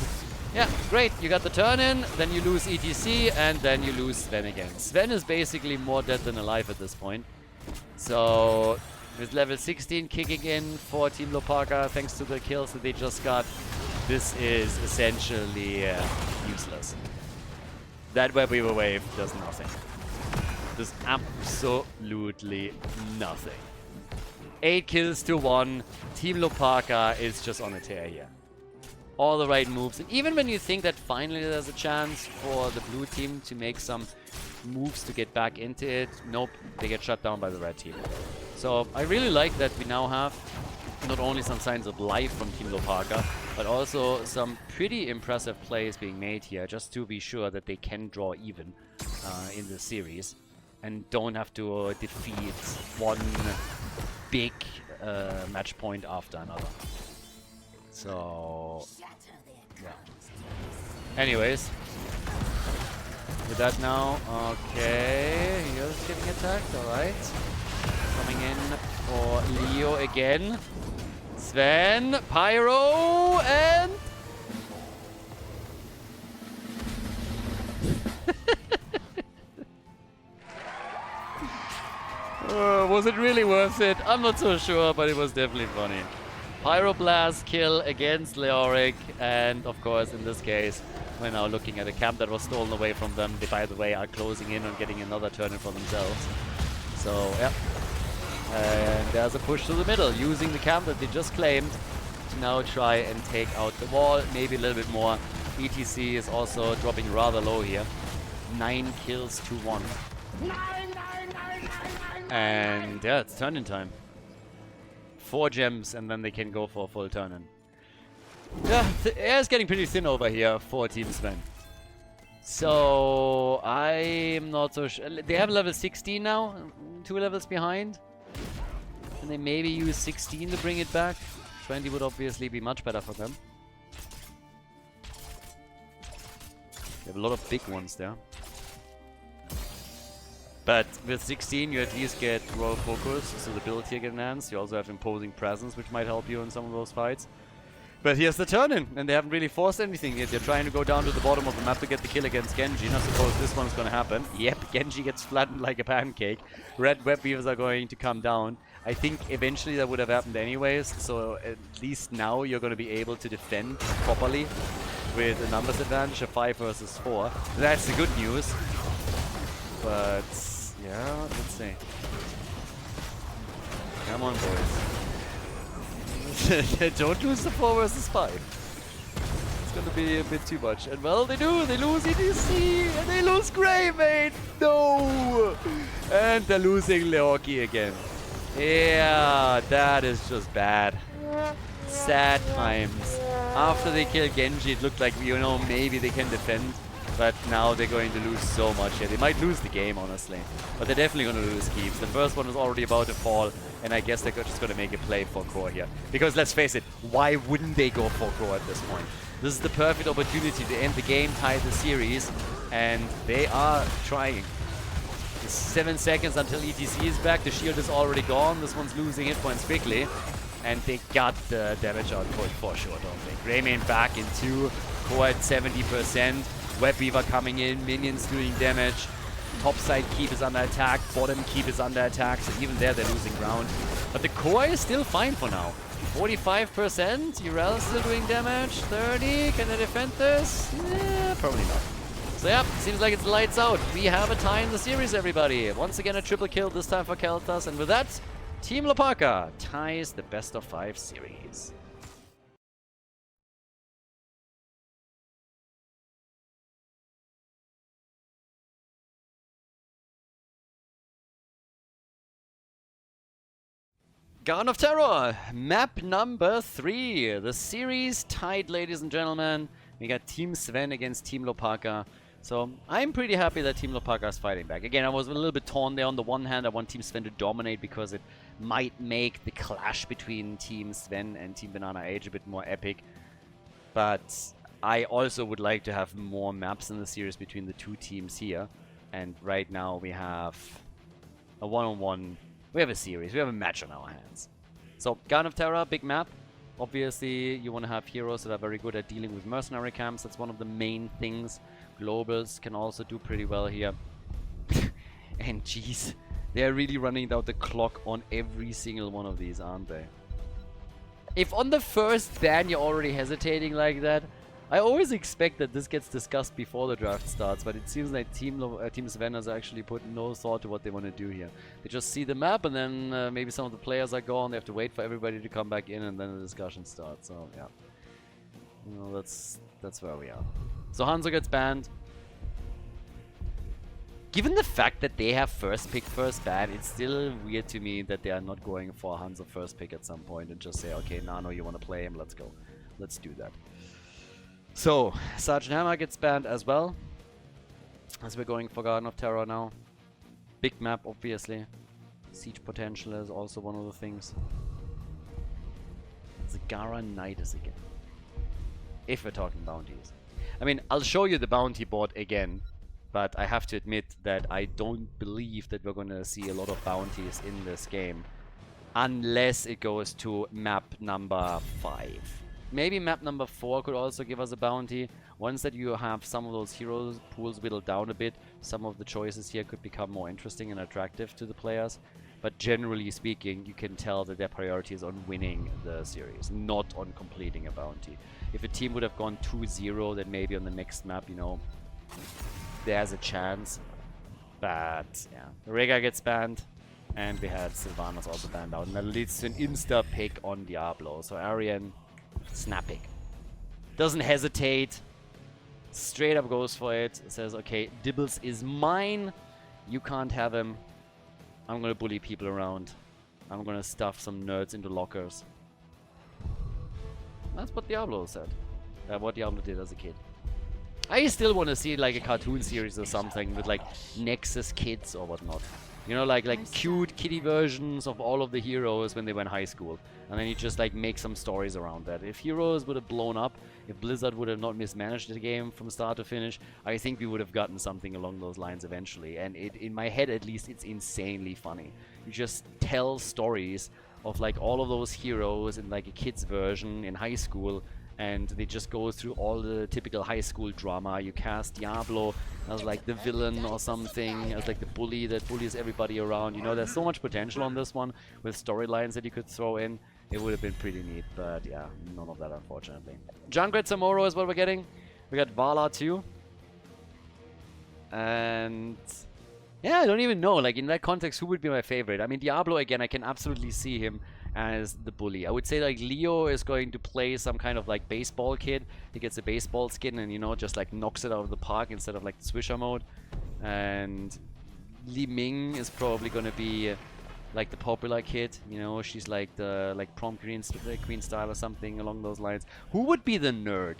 Yeah, great. You got the turn-in, then you lose ETC, and then you lose Sven again. Sven is basically more dead than alive at this point. So, with level 16 kicking in for Team Hlopaka, thanks to the kills that they just got, this is essentially useless. That Web Weaver wave does nothing. Does absolutely nothing. 8 kills to 1. Team Hlopaka is just on a tear here. All the right moves. And even when you think that finally there's a chance for the blue team to make some moves to get back into it, nope, they get shut down by the red team. So I really like that we now have not only some signs of life from Team Hlopaka, but also some pretty impressive plays being made here, just to be sure that they can draw even in the series and don't have to defeat one big match point after another. So, yeah. Anyways, with that now, okay, here's getting attacked, alright. Coming in for Leo again. Sven, Pyro, and... was it really worth it? I'm not so sure, but it was definitely funny. Pyroblast kill against Leoric, and of course, in this case, we're now looking at a camp that was stolen away from them. They, by the way, are closing in on getting another turn in for themselves. So, yeah. And there's a push to the middle, using the camp that they just claimed to now try and take out the wall, maybe a little bit more. ETC is also dropping rather low here. 9 kills to 1. And yeah, it's turn-in time. 4 gems, and then they can go for a full turn-in. Yeah, the air is getting pretty thin over here for Team Sven. So, I'm not so sure. They have level 16 now, 2 levels behind. And they maybe use 16 to bring it back. 20 would obviously be much better for them. They have a lot of big ones there. But with 16, you at least get Royal Focus, so the ability get enhanced. You also have Imposing Presence, which might help you in some of those fights. But here's the turn-in, and they haven't really forced anything yet. They're trying to go down to the bottom of the map to get the kill against Genji, and I suppose this one's gonna happen. Yep, Genji gets flattened like a pancake. Red Web Weavers are going to come down. I think eventually that would have happened anyways, so at least now you're gonna be able to defend properly with a numbers advantage of 5 versus 4. That's the good news. But yeah, let's see. Come on, boys. Don't lose the 4 versus 5. It's gonna be a bit too much. And well, they do. They lose EDC and they lose Greymane. No! And they're losing Leoki again. Yeah, that is just bad. Sad times. After they kill Genji, it looked like, you know, maybe they can defend. But now they're going to lose so much here. They might lose the game, honestly. But they're definitely going to lose keeps. The first one is already about to fall. And I guess they're just going to make a play for core here. Because let's face it, why wouldn't they go for core at this point? This is the perfect opportunity to end the game, tie the series. And they are trying. It's 7 seconds until ETC is back. The shield is already gone. This one's losing hit points quickly. And they got the damage output for sure, don't they? Greymane back in 2. Core at 70%. Web Weaver coming in, minions doing damage. Top side keep is under attack, bottom keep is under attack, so even there they're losing ground. But the core is still fine for now. 45%, Urel still doing damage, 30, can they defend this? Probably not. So yeah, seems like it's lights out. We have a tie in the series, everybody. Once again a triple kill, this time for Keltas, and with that, Team Hlopaka ties the best of 5 series. Garden of Terror, map number 3. The series tied, ladies and gentlemen. We got Team Sven against Team Hlopaka. So I'm pretty happy that Team Hlopaka is fighting back. Again, I was a little bit torn there. On the one hand, I want Team Sven to dominate because it might make the clash between Team Sven and Team Banana Age a bit more epic. But I also would like to have more maps in the series between the two teams here. And right now we have a one-on-one. We have a series. We have a match on our hands. So, Garden of Terror, big map. Obviously, you want to have heroes that are very good at dealing with mercenary camps. That's one of the main things. Globals can also do pretty well here. And jeez, they're really running down the clock on every single one of these, aren't they? If on the first ban you're already hesitating like that, I always expect that this gets discussed before the draft starts, but it seems like Team Sven has actually put no thought to what they want to do here. They just see the map, and then maybe some of the players are gone. They have to wait for everybody to come back in, and then the discussion starts. So yeah, you know, that's where we are. So Hanzo gets banned. Given the fact that they have first pick, first ban, it's still weird to me that they are not going for Hanzo first pick at some point and just say, okay, Nano, you want to play him? Let's go. Let's do that. So, Sergeant Hammer gets banned as well, as we're going for Garden of Terror now. Big map, obviously. Siege potential is also one of the things. Zagara Nidus again. If we're talking bounties. I mean, I'll show you the bounty board again, but I have to admit that I don't believe that we're gonna see a lot of bounties in this game. Unless it goes to map number 5. Maybe map number 4 could also give us a bounty. Once that you have some of those hero pools whittled down a bit, some of the choices here could become more interesting and attractive to the players. But generally speaking, you can tell that their priority is on winning the series, not on completing a bounty. If a team would have gone 2-0, then maybe on the next map, you know, there's a chance. But yeah, Rega gets banned. And we had Sylvanas also banned out. And that leads to an insta pick on Diablo. So Arian, snap pick. Doesn't hesitate. Straight up goes for it. Says, okay, Dibbles is mine. You can't have him. I'm gonna bully people around. I'm gonna stuff some nerds into lockers. That's what Diablo said. What Diablo did as a kid. I still want to see like a cartoon series or something with like Nexus kids or whatnot. You know, like cute kiddie versions of all of the heroes when they were in high school. And then you just like make some stories around that. If Heroes would have blown up, if Blizzard would have not mismanaged the game from start to finish, I think we would have gotten something along those lines eventually. And in my head at least, it's insanely funny. You just tell stories of like all of those heroes in like a kid's version in high school. And they just go through all the typical high school drama. You cast Diablo as like the villain or something, as like the bully that bullies everybody around. You know, there's so much potential on this one with storylines that you could throw in. It would have been pretty neat, but yeah, none of that unfortunately. Junkrat Samoro is what we're getting. We got Vala too. And yeah, I don't even know, like in that context, who would be my favorite? I mean, Diablo again, I can absolutely see him as the bully. I would say like Leo is going to play some kind of like baseball kid. He gets a baseball skin and, you know, just like knocks it out of the park instead of like the Swisher mode. And Li Ming is probably going to be like the popular kid, you know, she's like the prom queen style or something along those lines. Who would be the nerd?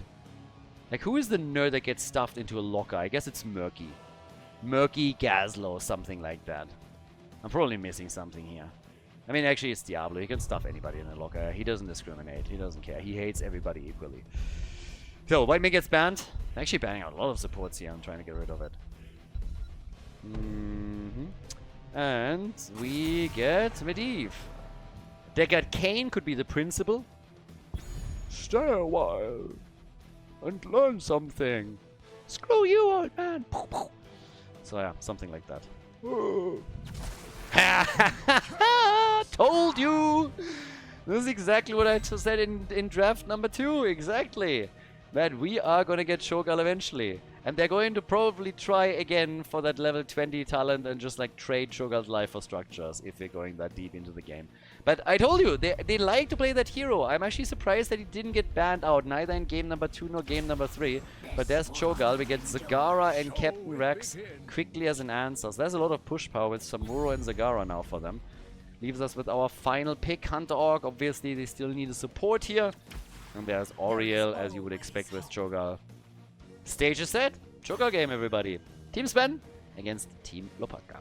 Like, who is the nerd that gets stuffed into a locker? I guess it's Murky. Murky Gazlo, something like that. I'm probably missing something here. I mean, actually, it's Diablo. He can stuff anybody in a locker. He doesn't discriminate. He doesn't care. He hates everybody equally. So, White Mage gets banned. Actually banning out a lot of supports here. I'm trying to get rid of it. And we get Medivh. Deckard Cain could be the principal. Stay a while and learn something. Screw you, old man. So yeah, something like that. Told you! This is exactly what I just said in draft number 2. Exactly. That we are gonna get Shogal eventually. And they're going to probably try again for that level 20 talent and just like trade Shogal's life for structures if they're going that deep into the game. But I told you, they like to play that hero. I'm actually surprised that he didn't get banned out, neither in game number 2 nor game number 3. But there's Shogal. We get Zagara and Captain Rex quickly as an answer. So there's a lot of push power with Samuro and Zagara now for them. Leaves us with our final pick, Hunter Orc. Obviously, they still need a support here. And there's Oriel, as you would expect with Shogal. Stage is set. Shogal game, everybody. Team Sven against Team Hlopaka.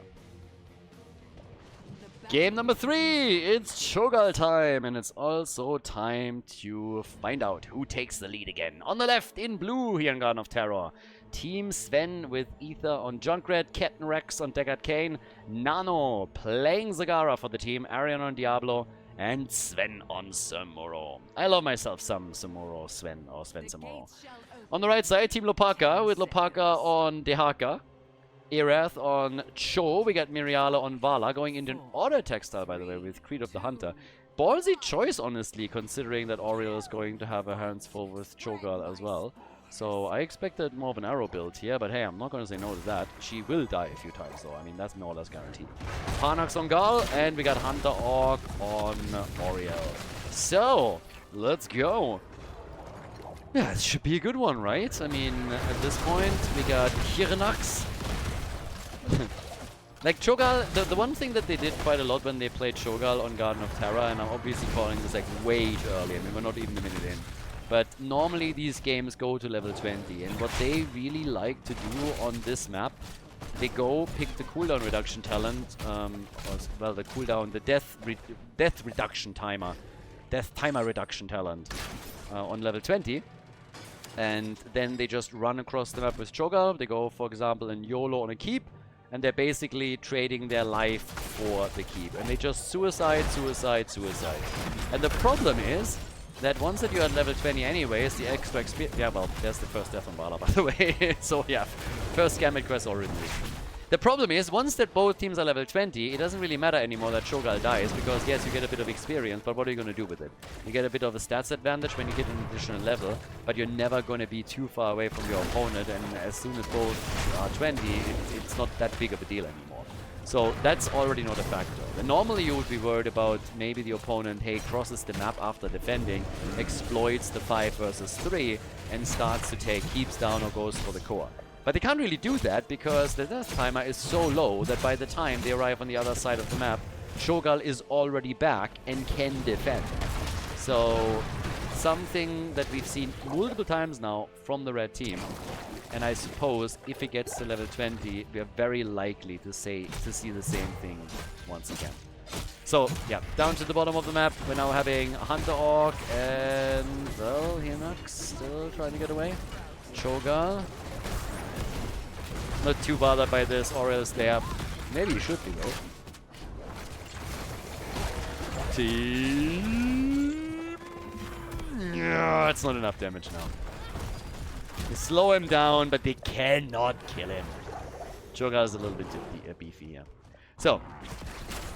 Game number 3. It's Shogal time. And it's also time to find out who takes the lead again. On the left, in blue, here in Garden of Terror. Team Sven with Ether on Junkrat, Captain Rex on Deckard Cain, Nano playing Zagara for the team, Arian on Diablo, and Sven on Samuro. I love myself some Samuro Sven or Sven Samuro. On the right side, Team Hlopaka with Hlopaka on Dehaka, Erath on Cho. We got Miriala on Vala, going into an auto textile, by the way, with Creed of the Hunter. Ballsy choice, honestly, considering that Oriel is going to have her hands full with Cho'Gall as well. So I expected more of an arrow build here, but hey, I'm not going to say no to that. She will die a few times, though. I mean, that's more or less guaranteed. Panax on Gal, and we got Hunter Orc on Oriel. So, let's go. Yeah, it should be a good one, right? I mean, at this point, we got Hiranax. Like, Cho'Gall, the one thing that they did quite a lot when they played Cho'Gall on Garden of Terror, and I'm obviously calling this like way too early, I mean, we're not even a minute in. But normally these games go to level 20, and what they really like to do on this map, they go pick the cooldown reduction talent, well, the cooldown, the death reduction timer death timer reduction talent on level 20. And then they just run across the map with Cho'Gall. They go, for example, in YOLO on a keep. And they're basically trading their life for the keep. And they just suicide, suicide, suicide. And the problem is that once that you're at level 20 anyways, the extra experience... Yeah, well, there's the first death on Vala, by the way. So yeah, first Gambit quest already. The problem is, once that both teams are level 20, it doesn't really matter anymore that Cho'Gall dies, because yes, you get a bit of experience, but what are you going to do with it? You get a bit of a stats advantage when you get an additional level, but you're never going to be too far away from your opponent, and as soon as both are 20, it's not that big of a deal anymore. So that's already not a factor. And normally you would be worried about maybe the opponent, hey, crosses the map after defending, exploits the 5 versus 3, and starts to take keeps down or goes for the core. But they can't really do that because the death timer is so low that by the time they arrive on the other side of the map, Cho'Gall is already back and can defend. So something that we've seen multiple times now from the red team. And I suppose if it gets to level 20, we are very likely to see the same thing once again. So yeah, down to the bottom of the map, we're now having Hunter Orc and, well, Hinox still trying to get away. Cho'Gall. Not too bothered by this, or else they are... Maybe you should be, though. Team... Yeah, it's not enough damage now. They slow him down, but they cannot kill him. Cho'Gall is a little bit beefy here. So,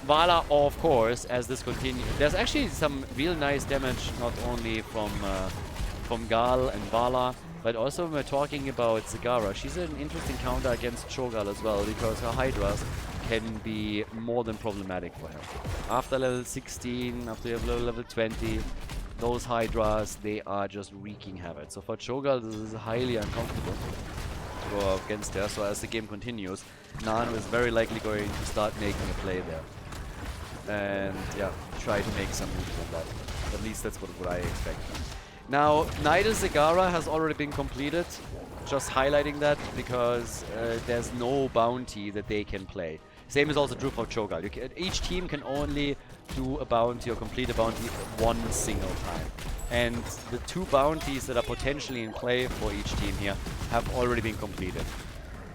Vala, of course, as this continues... There's actually some real nice damage, not only from Gal and Vala, but also when we're talking about Zagara, she's an interesting counter against Cho'Gall as well, because her Hydras can be more than problematic for him. After level 16, after you have level 20, those Hydras, they are just wreaking havoc. So for Cho'Gall, this is highly uncomfortable to go up against her. So as the game continues, Nano is very likely going to start making a play there. And yeah, try to make some moves on that. At least that's what I expect. Now, Nidus Zagara has already been completed. Just highlighting that because there's no bounty that they can play. Same is also true for Cho'Gall. Each team can only do a bounty or complete a bounty one single time. And the 2 bounties that are potentially in play for each team here have already been completed.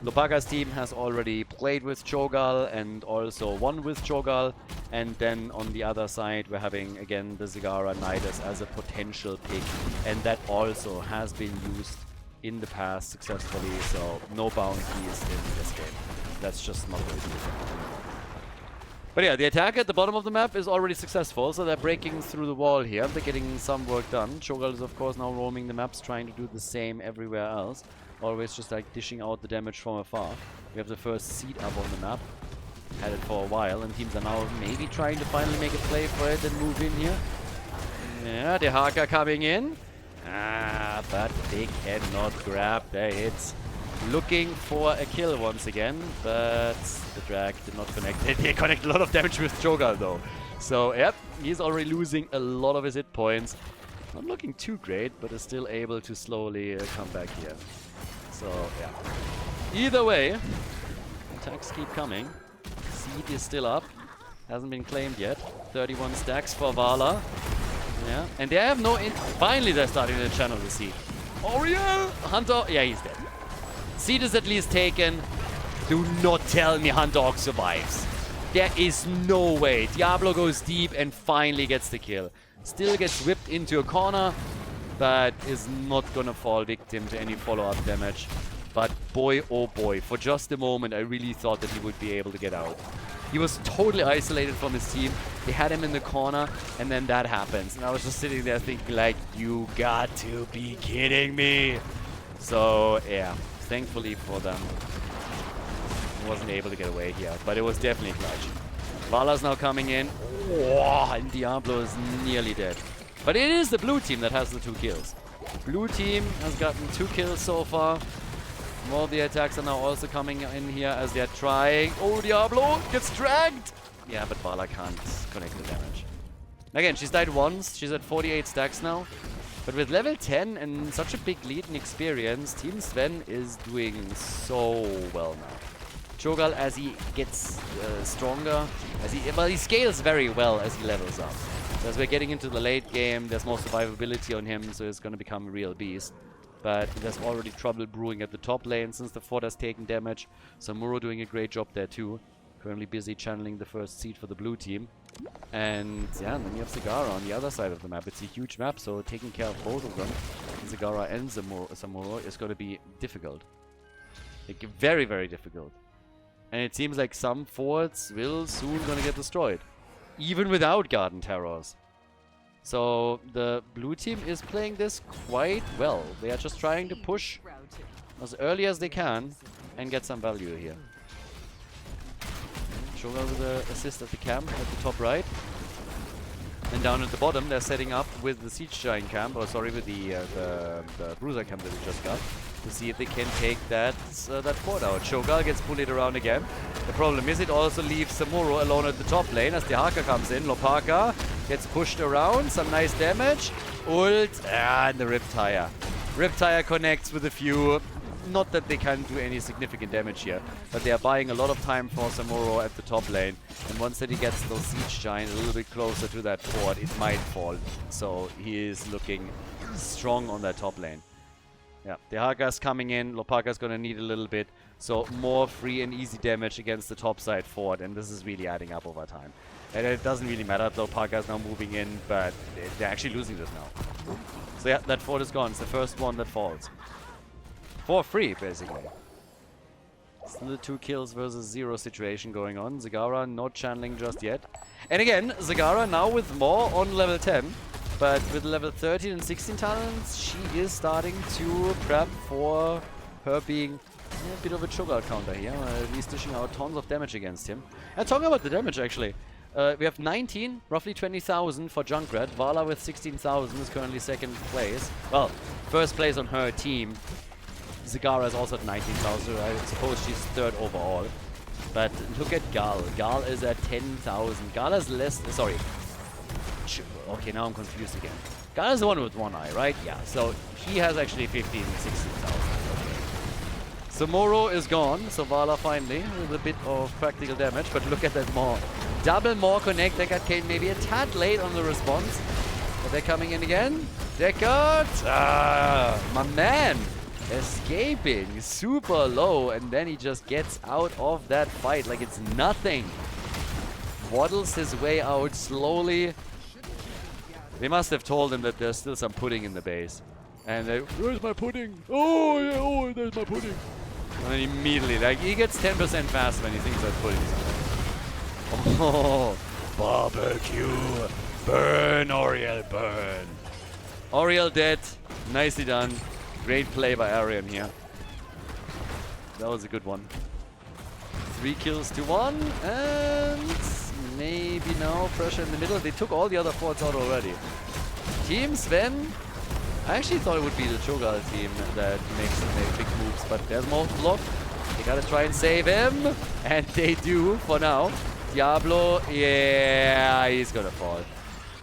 Hlopaka's team has already played with Cho'Gall and also won with Cho'Gall. And then on the other side, we're having again the Zagara Nidus as a potential pick. And that also has been used in the past successfully, so no bounties in this game. That's just not what it is. But yeah, the attack at the bottom of the map is already successful, so they're breaking through the wall here. They're getting some work done. Cho'Gall is of course now roaming the maps, trying to do the same everywhere else. Always just like dishing out the damage from afar. We have the first seed up on the map. Had it for a while, and teams are now maybe trying to finally make a play for it and move in here. Yeah, the Haka coming in. But they cannot grab their hits. Looking for a kill once again, but the drag did not connect. They connect a lot of damage with Cho'Gall though. So, yep, he's already losing a lot of his hit points. Not looking too great, but is still able to slowly come back here. So, yeah. Either way, attacks keep coming. Seed is still up. Hasn't been claimed yet. 31 stacks for Vala. Yeah, and they have no... Finally, they're starting to channel the Seed. Oriel! Hunter... Yeah, he's dead. Seed is at least taken. Do not tell me Hunter Orc survives. There is no way. Diablo goes deep and finally gets the kill. Still gets whipped into a corner, but is not gonna fall victim to any follow-up damage. But boy, oh boy, for just a moment, I really thought that he would be able to get out. He was totally isolated from his team. They had him in the corner, and then that happens. And I was just sitting there thinking, like, you got to be kidding me. So, yeah, thankfully for them, he wasn't able to get away here. But it was definitely clutch. Vala's now coming in. Oh, and Diablo is nearly dead. But it is the blue team that has the 2 kills. Blue team has gotten 2 kills so far. More of the attacks are now also coming in here as they're trying. Oh, Diablo gets dragged! Yeah, but Vala can't connect the damage. Again, she's died once. She's at 48 stacks now. But with level 10 and such a big lead in experience, Team Sven is doing so well now. Cho'Gall, as he gets stronger, he scales very well as he levels up. So as we're getting into the late game, there's more survivability on him, so it's going to become a real beast. But there's already trouble brewing at the top lane since the fort has taken damage. Samuro doing a great job there too. Currently busy channeling the first seed for the blue team. And yeah, and then you have Zagara on the other side of the map. It's a huge map, so taking care of both of them, Zagara and Samuro, is going to be difficult. Like, very, very difficult. And it seems like some forts will soon going to get destroyed. Even without Garden Terrors. So the blue team is playing this quite well. They are just trying to push as early as they can and get some value here. Shogun with the assist at the camp at the top right. And down at the bottom they're setting up with the Siege Giant camp, or sorry, with the Bruiser camp that we just got, to see if they can take that fort out. Shogun gets bullied around again. The problem is it also leaves Samuro alone at the top lane as the Haka comes in. Hlopaka gets pushed around, some nice damage. Ult, and the Riptire. Riptire connects with a few. Not that they can do any significant damage here, but they are buying a lot of time for Samuro at the top lane. And once that he gets those Siege Giant a little bit closer to that fort, it might fall. So he is looking strong on that top lane. Yeah, the Haka's coming in. Hlopaka's gonna need a little bit. So more free and easy damage against the top side fort, and this is really adding up over time. And it doesn't really matter. Hlopaka's now moving in, but they're actually losing this now. So yeah, that fort is gone. It's the first one that falls. For free, basically. Still a 2 kills versus 0 situation going on. Zagara not channeling just yet. And again, Zagara now with more on level 10. But with level 13 and 16 talents, she is starting to prep for her being a bit of a chokeout counter here. At least dishing out tons of damage against him. And talking about the damage, actually. We have 19, roughly 20,000 for Junkrat. Vala with 16,000 is currently second place. Well, first place on her team. Zagara is also at 19,000. I suppose she's third overall. But look at Gal. Gal is at 10,000. Gal is less... Sorry. Okay, now I'm confused again. Gal is the one with one eye, right? Yeah, so he has actually 15, 16,000. Okay. Samuro is gone, so Vala finally with a bit of practical damage. But look at that Maw. Double Maw connect. Deckard came maybe a tad late on the response. But they're coming in again. Deckard! Ah, my man! Escaping super low, and then he just gets out of that fight like it's nothing. Waddles his way out slowly. They must have told him that there's still some pudding in the base. And they, where's my pudding? Oh, yeah, oh, there's my pudding. And then immediately, like, he gets 10% faster when he thinks that pudding is somewhere. Oh, barbecue. Burn, Oriel, burn. Oriel dead. Nicely done. Great play by Arian here. That was a good one. 3 kills to 1, and maybe now pressure in the middle. They took all the other forts out already. Team Sven. I actually thought it would be the Cho'Gall team that makes big moves, but there's more block. They gotta try and save him, and they do for now. Diablo, yeah, he's gonna fall.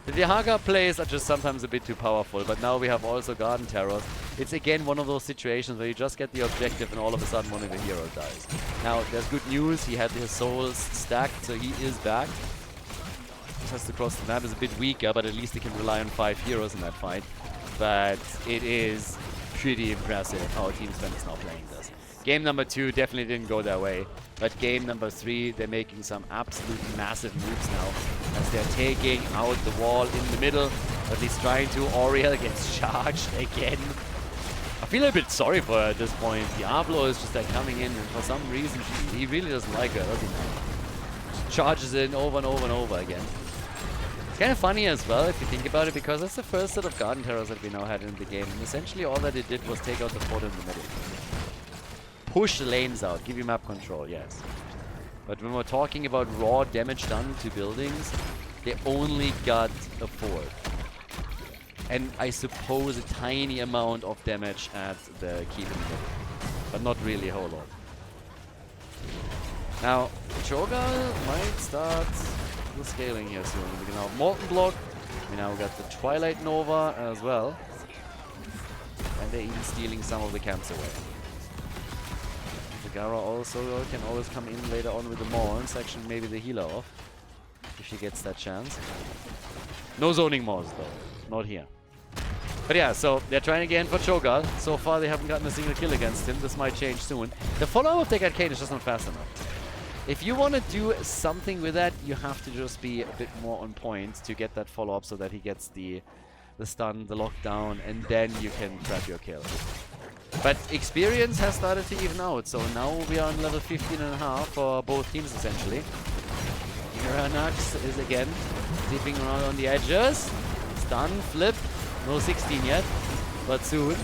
The Dehaka plays are just sometimes a bit too powerful, but now we have also Garden Terrors. It's again one of those situations where you just get the objective and all of a sudden one of the heroes dies. Now, there's good news. He had his souls stacked, so he is back. Just has to cross the map. Is a bit weaker, but at least he can rely on 5 heroes in that fight. But it is pretty impressive how Team Sven is now playing this. Game number 2 definitely didn't go their way. But game number 3, they're making some absolute massive moves now. As they're taking out the wall in the middle. At least trying to. Oriel gets charged again. I feel a bit sorry for her at this point. Diablo is just like coming in, and for some reason he really doesn't like her, does he? Just charges in over and over and over again. It's kind of funny as well if you think about it, because that's the first set of Garden Terrors that we now had in the game. And essentially all that it did was take out the fort in the middle. Push the lanes out, give you map control, yes. But when we're talking about raw damage done to buildings, they only got a fort. And I suppose a tiny amount of damage at the keep in the middle. But not really a whole lot. Now, Cho'Gall might start the scaling here soon. We can now have Molten Block. We now got the Twilight Nova as well. And they're even stealing some of the camps away. Zagara also can always come in later on with the Maw and section maybe the healer off. if she gets that chance. No zoning mods though, not here. But yeah, so they're trying again for Cho'Gall. So far they haven't gotten a single kill against him. This might change soon. The follow-up of Deckard Cain is just not fast enough. If you want to do something with that, you have to just be a bit more on point to get that follow-up so that he gets the stun, the lockdown, and then you can grab your kill. But experience has started to even out, so now we are on level 15.5 for both teams essentially. Iranax is again zipping around on the edges. Stun, flip, no 16 yet, but soon.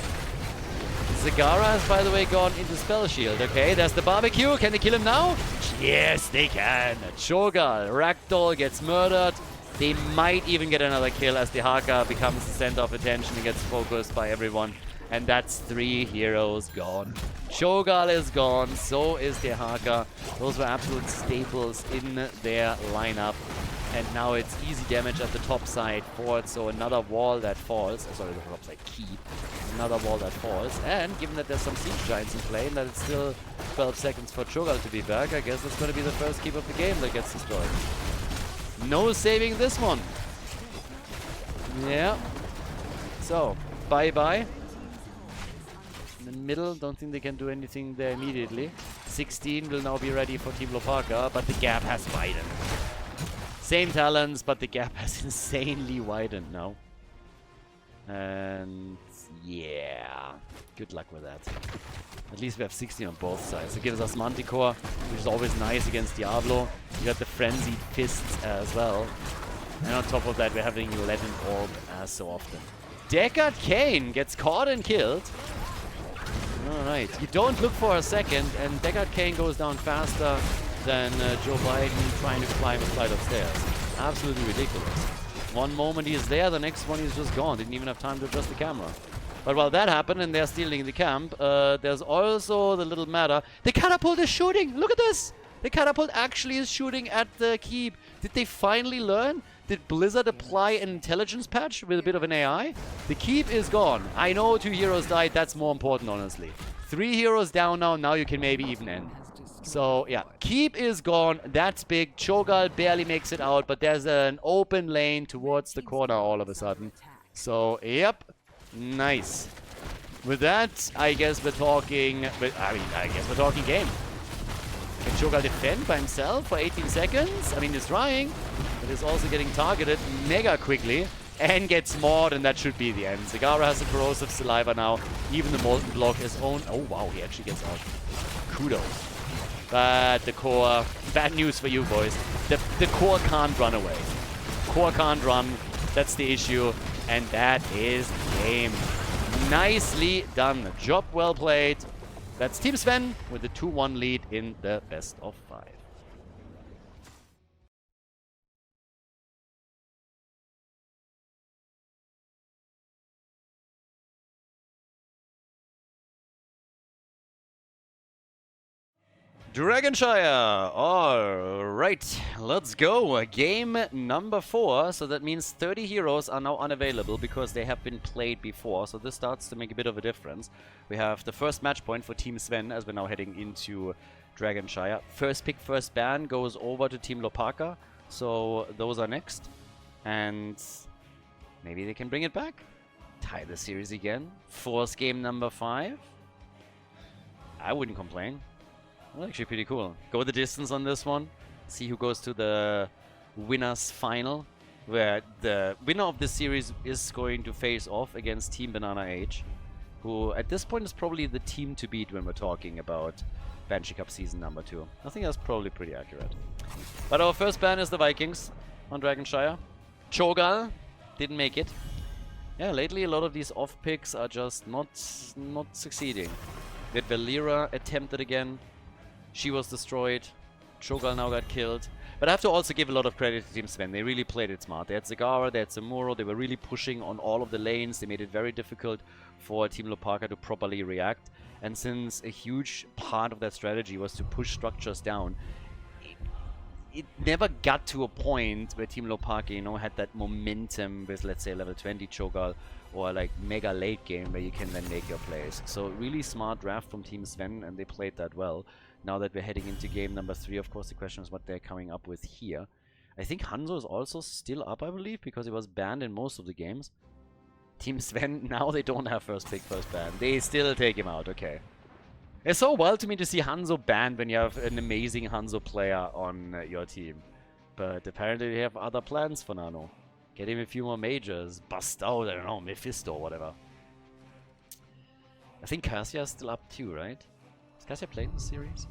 Zagara has, by the way, gone into Spell Shield. Okay, there's the barbecue. Can they kill him now? Yes, they can. Cho'Gall, Ragdoll gets murdered. They might even get another kill as the Haka becomes the center of attention and gets focused by everyone. And that's 3 heroes gone. Cho'Gall is gone, so is the Haka. Those were absolute staples in their lineup. And now it's easy damage at the top side for it, so another wall that falls. Sorry, the top side keep. Another wall that falls. And given that there's some Siege Giants in play and that it's still 12 seconds for Cho'Gall to be back, I guess that's going to be the first keep of the game that gets destroyed. No saving this one. Yeah. So, bye-bye. In the middle, don't think they can do anything there immediately. 16 will now be ready for Team Hlopaka, but the gap has widened. Same talents, but the gap has insanely widened now. And yeah, good luck with that. At least we have 16 on both sides. It gives us Manticore, which is always nice against Diablo. You got the Frenzied Fists as well. And on top of that, we're having 11 Orb as so often. Deckard Cain gets caught and killed. Alright, you don't look for a second, and Deckard Cain goes down faster than Joe Biden trying to climb a flight of stairs. Absolutely ridiculous. One moment he is there, the next one he's just gone. Didn't even have time to adjust the camera. But while that happened and they're stealing the camp, there's also the little matter. The catapult is shooting! Look at this! The catapult actually is shooting at the keep. Did they finally learn? Did Blizzard apply an intelligence patch with a bit of an AI? The keep is gone. I know 2 heroes died, that's more important honestly. 3 heroes down now you can maybe even end. So yeah, keep is gone, that's big. Cho'Gall barely makes it out, but there's an open lane towards the corner all of a sudden. So yep, nice. With that, I guess we're talking, I guess we're talking game. Can Cho'Gall defend by himself for 18 seconds? I mean, he's trying, but he's also getting targeted mega quickly and gets mauled, and that should be the end. Zagara has a corrosive saliva now. Even the molten block is owned. Oh wow, he actually gets out. Kudos. But the core, bad news for you boys. The core can't run away. Core can't run, that's the issue, and that is game. Nicely done. Job well played. That's Team Sven with the 2-1 lead in the best of 5. Dragonshire! Alright, let's go. Game number 4. So that means 30 heroes are now unavailable because they have been played before. So this starts to make a bit of a difference. We have the first match point for Team Sven as we're now heading into Dragonshire. First pick, first ban goes over to Team Hlopaka. So those are next. And maybe they can bring it back. Tie the series again. Force game number 5. I wouldn't complain. Well, actually pretty cool. Go the distance on this one. See who goes to the winners final, where the winner of this series is going to face off against Team Banana Age, who at this point is probably the team to beat when we're talking about Banshee Cup season number 2. I think that's probably pretty accurate. But our first ban is the Vikings on Dragonshire. Cho'Gall didn't make it. Yeah, lately a lot of these off picks are just not succeeding. We had Valera attempted again. She was destroyed. Cho'Gall now got killed. But I have to also give a lot of credit to Team Sven. They really played it smart. They had Zagara, they had Zamuro. They were really pushing on all of the lanes. They made it very difficult for Team Hlopaka to properly react. And since a huge part of that strategy was to push structures down, it never got to a point where Team Hlopaka, you know, had that momentum with, let's say, level 20 Cho'Gall or like mega late game where you can then make your plays. So really smart draft from Team Sven, and they played that well. Now that we're heading into game number 3, of course, the question is what they're coming up with here. I think Hanzo is also still up, I believe, because he was banned in most of the games. Team Sven, now they don't have first pick, first ban. They still take him out, okay. It's so wild to me to see Hanzo banned when you have an amazing Hanzo player on your team. But apparently they have other plans for Nano. Get him a few more majors, bust out, I don't know, Mephisto or whatever. I think Cassia is still up too, right? Is Cassia playing the series?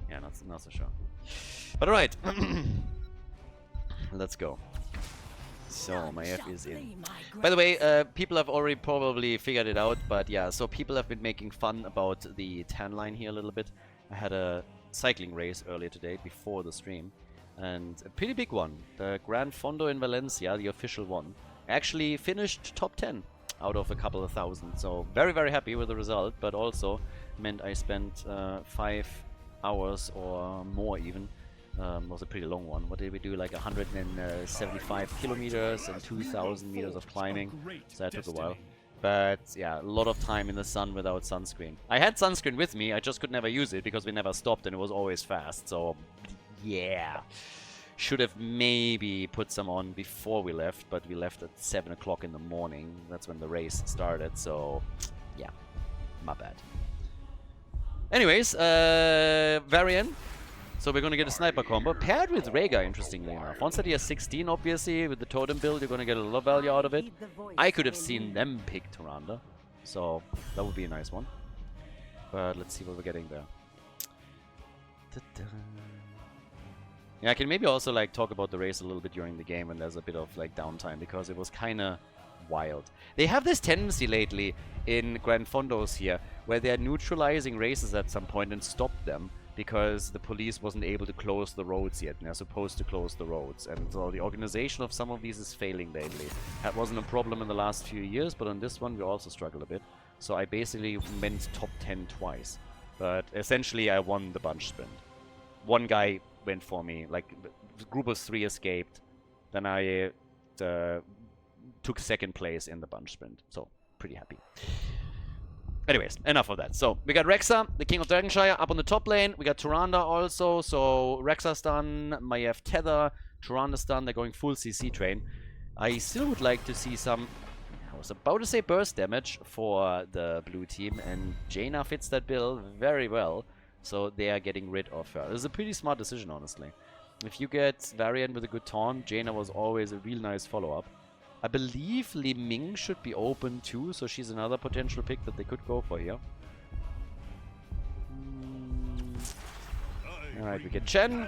Yeah, not so sure. But alright. Let's go. So, my F is in. By the way, people have already probably figured it out, but yeah, so people have been making fun about the tan line here a little bit. I had a cycling race earlier today, before the stream, and a pretty big one. The Gran Fondo in Valencia, the official one, actually finished top 10 out of a couple of thousand. So, very, very happy with the result, but also meant I spent 5 hours or more even. Was a pretty long one. What did we do? Like 175 kilometers and 2,000 meters of climbing. So that took a while. But yeah, a lot of time in the sun without sunscreen. I had sunscreen with me, I just could never use it because we never stopped and it was always fast. So yeah, should have maybe put some on before we left, but we left at 7 o'clock in the morning. That's when the race started, so yeah, my bad. Anyways, Varian. So we're going to get a sniper combo, paired with Rhaegar, interestingly enough. Once that he has 16, obviously, with the totem build, you're going to get a lot of value out of it. I could have seen them pick Tyrande, so that would be a nice one. But let's see what we're getting there. Yeah, I can maybe also like talk about the race a little bit during the game when there's a bit of like downtime, because it was kind of wild. They have this tendency lately in Gran Fondos here, where they're neutralizing races at some point and stop them, because the police wasn't able to close the roads yet, and they're supposed to close the roads. And so the organization of some of these is failing lately. That wasn't a problem in the last few years, but on this one we also struggled a bit. So I basically went top 10 twice. But essentially I won the bunch sprint. One guy went for me, like the group of 3 escaped. Then I took 2nd place in the bunch sprint. So pretty happy. Anyways, enough of that. So, we got Rexa, the King of Dragonshire, up on the top lane. We got Tyrande also. So, Rexa stun, Maiev tether, Tyrande stun. They're going full CC train. I still would like to see some, I was about to say burst damage for the blue team. And Jaina fits that bill very well. So, they are getting rid of her. This is a pretty smart decision, honestly. If you get Varian with a good taunt, Jaina was always a real nice follow-up. I believe Li Ming should be open too, so she's another potential pick that they could go for here. Alright, we get Chen.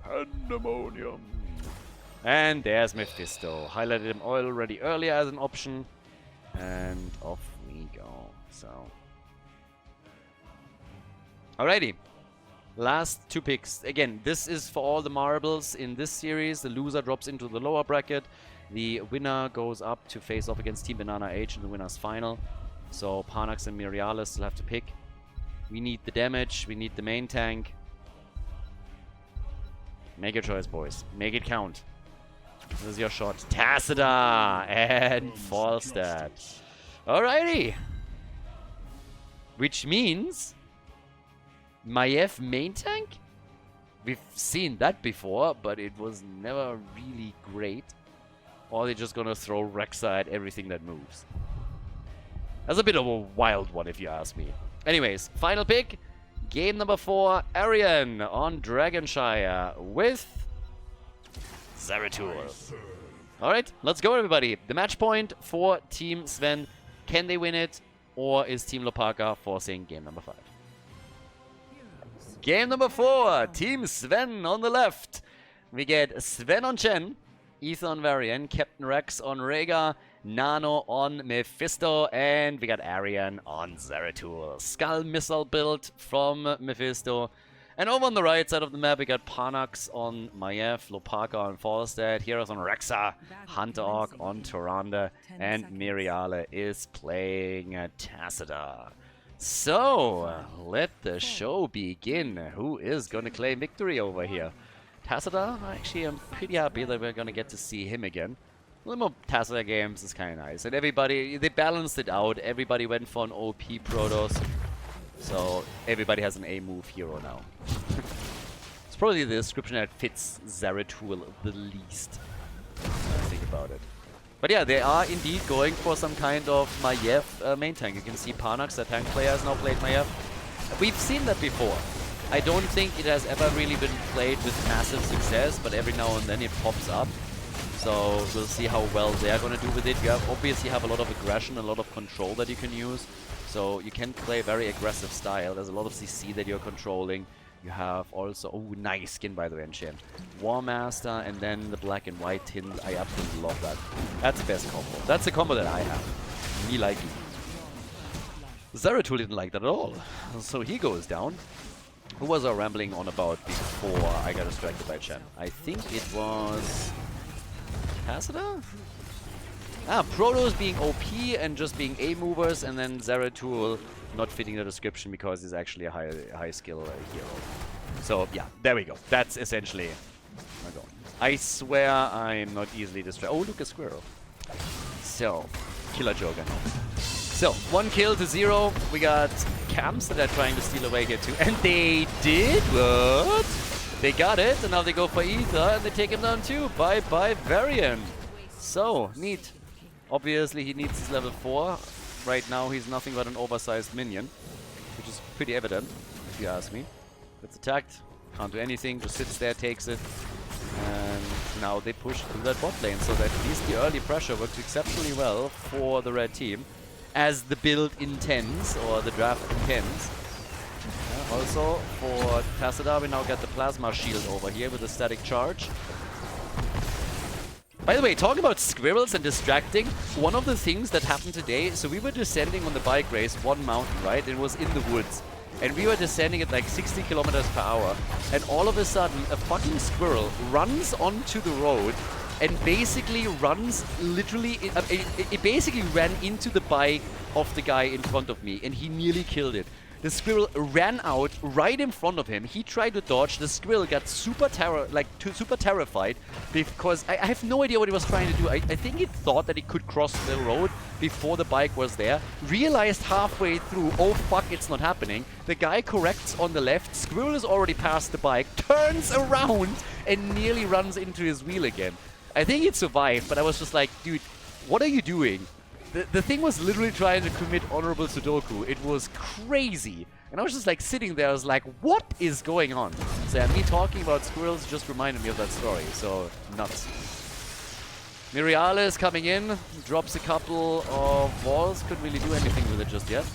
Pandemonium. And there's Mephisto. Highlighted him already earlier as an option. And off we go. So. Alrighty. Last 2 picks. Again, this is for all the marbles in this series. The loser drops into the lower bracket. The winner goes up to face off against Team Banana H in the winner's final. So Parnax and Miriale still have to pick. We need the damage. We need the main tank. Make your choice, boys. Make it count. This is your shot. Tacita and Falstad. Alrighty. Which means Maiev main tank? We've seen that before, but it was never really great. Or they're just gonna throw Rexa at everything that moves. That's a bit of a wild one, if you ask me. Anyways, final pick. Game number 4, Arian on Dragonshire with Zeratul. Alright, let's go, everybody. The match point for Team Sven. Can they win it? Or is Team Hlopaka forcing game number 5? Game number 4, Team Sven on the left. We get Sven on Chen, Ether on Varian, Captain Rex on Rhaegar, Nano on Mephisto, and we got Arian on Zeratul. Skull missile build from Mephisto. And over on the right side of the map, we got Parnax on Maiev, Hlopaka on Falstad, Heroes on Rexa, Hunter Orc on Tyrande, and Miriale is playing Tacita. So, let the show begin. Who is going to claim victory over here? Tacita? Actually, I'm pretty happy that we're going to get to see him again. A little more Tacita games is kind of nice. And everybody, they balanced it out. Everybody went for an OP Protoss. So, everybody has an A-move hero now. It's probably the description that fits Zeratul the least. Think about it. But yeah, they are indeed going for some kind of Maiev main tank. You can see Parnax, the tank player, has now played Maiev. We've seen that before. I don't think it has ever really been played with massive success, but every now and then it pops up. So we'll see how well they're going to do with it. You obviously have a lot of aggression, a lot of control that you can use. So you can play very aggressive style. There's a lot of CC that you're controlling. You have also, oh, nice skin by the way, Enchant. War Master and then the black and white tint. I absolutely love that. That's the best combo. That's the combo that I have. Me like it. Zeratul didn't like that at all. So he goes down. Who was I rambling on about before I got distracted by Chen? I think it was Tassadar? Ah, Protoss being OP and just being A-movers, and then Zeratul not fitting the description because he's actually a high skill hero. So yeah, there we go. That's essentially my goal. I swear I'm not easily distracted. Oh, look, a squirrel. So, killer Joker. So, 1 kill to 0. We got camps that are trying to steal away here too. And they did what? They got it, and now they go for Ether, and they take him down too. Bye-bye, Varian. So, neat. Obviously, he needs his level 4. Right now, he's nothing but an oversized minion, which is pretty evident, if you ask me. Gets attacked, can't do anything, just sits there, takes it. And now they push through that bot lane, so that at least the early pressure works exceptionally well for the red team. As the build intends, or the draft intends. Also, for Tassadar, we now get the plasma shield over here with a static charge. By the way, talking about squirrels and distracting, one of the things that happened today, so we were descending on the bike race, one mountain, right? It was in the woods. And we were descending at like 60 kilometers per hour. And all of a sudden, a fucking squirrel runs onto the road and basically runs literally, it basically ran into the bike of the guy in front of me, and he nearly killed it. The squirrel ran out right in front of him. He tried to dodge. The squirrel got super terrified because I have no idea what he was trying to do. I think it thought that he could cross the road before the bike was there. Realized halfway through, oh fuck, it's not happening. The guy corrects on the left. Squirrel is already past the bike, turns around and nearly runs into his wheel again. I think it survived, but I was just like, dude, what are you doing? The thing was literally trying to commit honorable Sudoku. It was crazy. And I was just like sitting there, I was like, what is going on? So me talking about squirrels just reminded me of that story. So, nuts. Miriales coming in, drops a couple of walls. Couldn't really do anything with it just yet.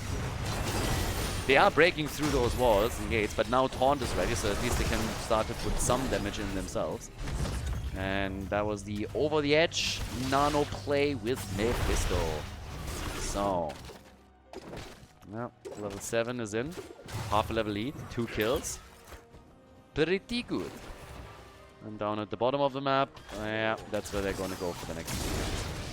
They are breaking through those walls and gates, but now Taunt is ready, so at least they can start to put some damage in themselves. And that was the over the edge nano play with Mephisto. So, well, level 7 is in. Half a level lead, 2 kills. Pretty good. And down at the bottom of the map, yeah, that's where they're going to go for the next game.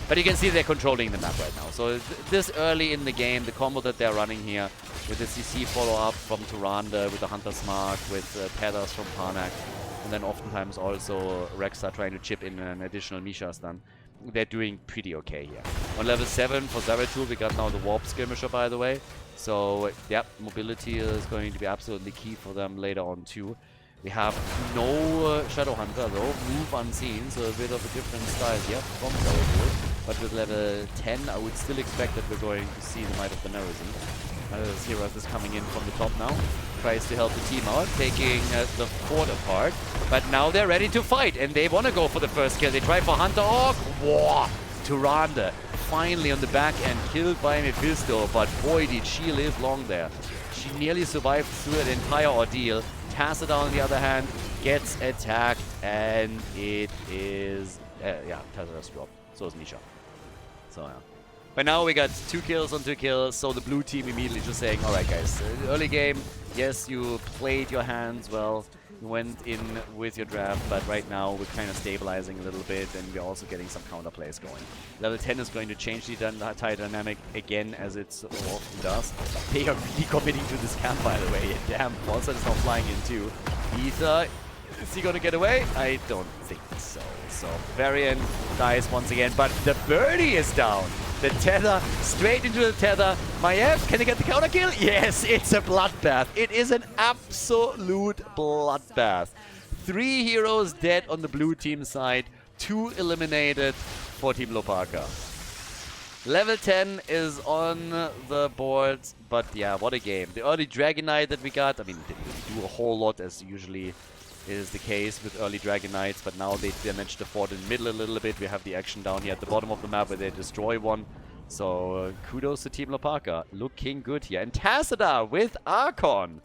But you can see they're controlling the map right now. So this early in the game, the combo that they're running here with the CC follow-up from Tyrande, with the Hunter's Mark, with Tethers from Parnax, and then oftentimes also Rexa trying to chip in an additional Misha stun. They're doing pretty okay here. On level 7 for Zeratul, we got now the Warp Skirmisher, by the way. So, yeah, mobility is going to be absolutely key for them later on too. We have no Shadow Hunter though, move unseen, so a bit of a different style here from Zeratul. But with level 10, I would still expect that we're going to see the Might of the Nerazin. Heroes is coming in from the top now. Tries to help the team out, taking the fort apart. But now they're ready to fight, and they want to go for the first kill. They try for Hunter Orc. Whoa! Tyrande finally on the back end, killed by Mephisto. But boy, did she live long there. She nearly survived through that entire ordeal. Tassadar, on the other hand, gets attacked, and it is... yeah, Tassadar's dropped. So is Misha. So, yeah. But now we got 2 kills on 2 kills, so the blue team immediately just saying, alright guys, early game, yes, you played your hands well, you went in with your draft, but right now we're kind of stabilizing a little bit, and we're also getting some counter plays going. Level 10 is going to change the entire dynamic again, as it so often does. They are really committing to this camp, by the way. Damn, Falset is now flying in too. Ether, is he going to get away? I don't think so. So, Varian dies once again, but the birdie is down. The tether, straight into the tether. Maiev, can he get the counter kill? Yes, it's a bloodbath. It is an absolute bloodbath. 3 heroes dead on the blue team side. 2 eliminated for Team Hlopaka. Level 10 is on the board, but yeah, what a game. The early Dragonite that we got, I mean, didn't really do a whole lot as usually is the case with early Dragonites, but now they damage the fort in the middle a little bit. We have the action down here at the bottom of the map where they destroy one. So kudos to Team Hlopaka. Looking good here. And Tassadar with Archon.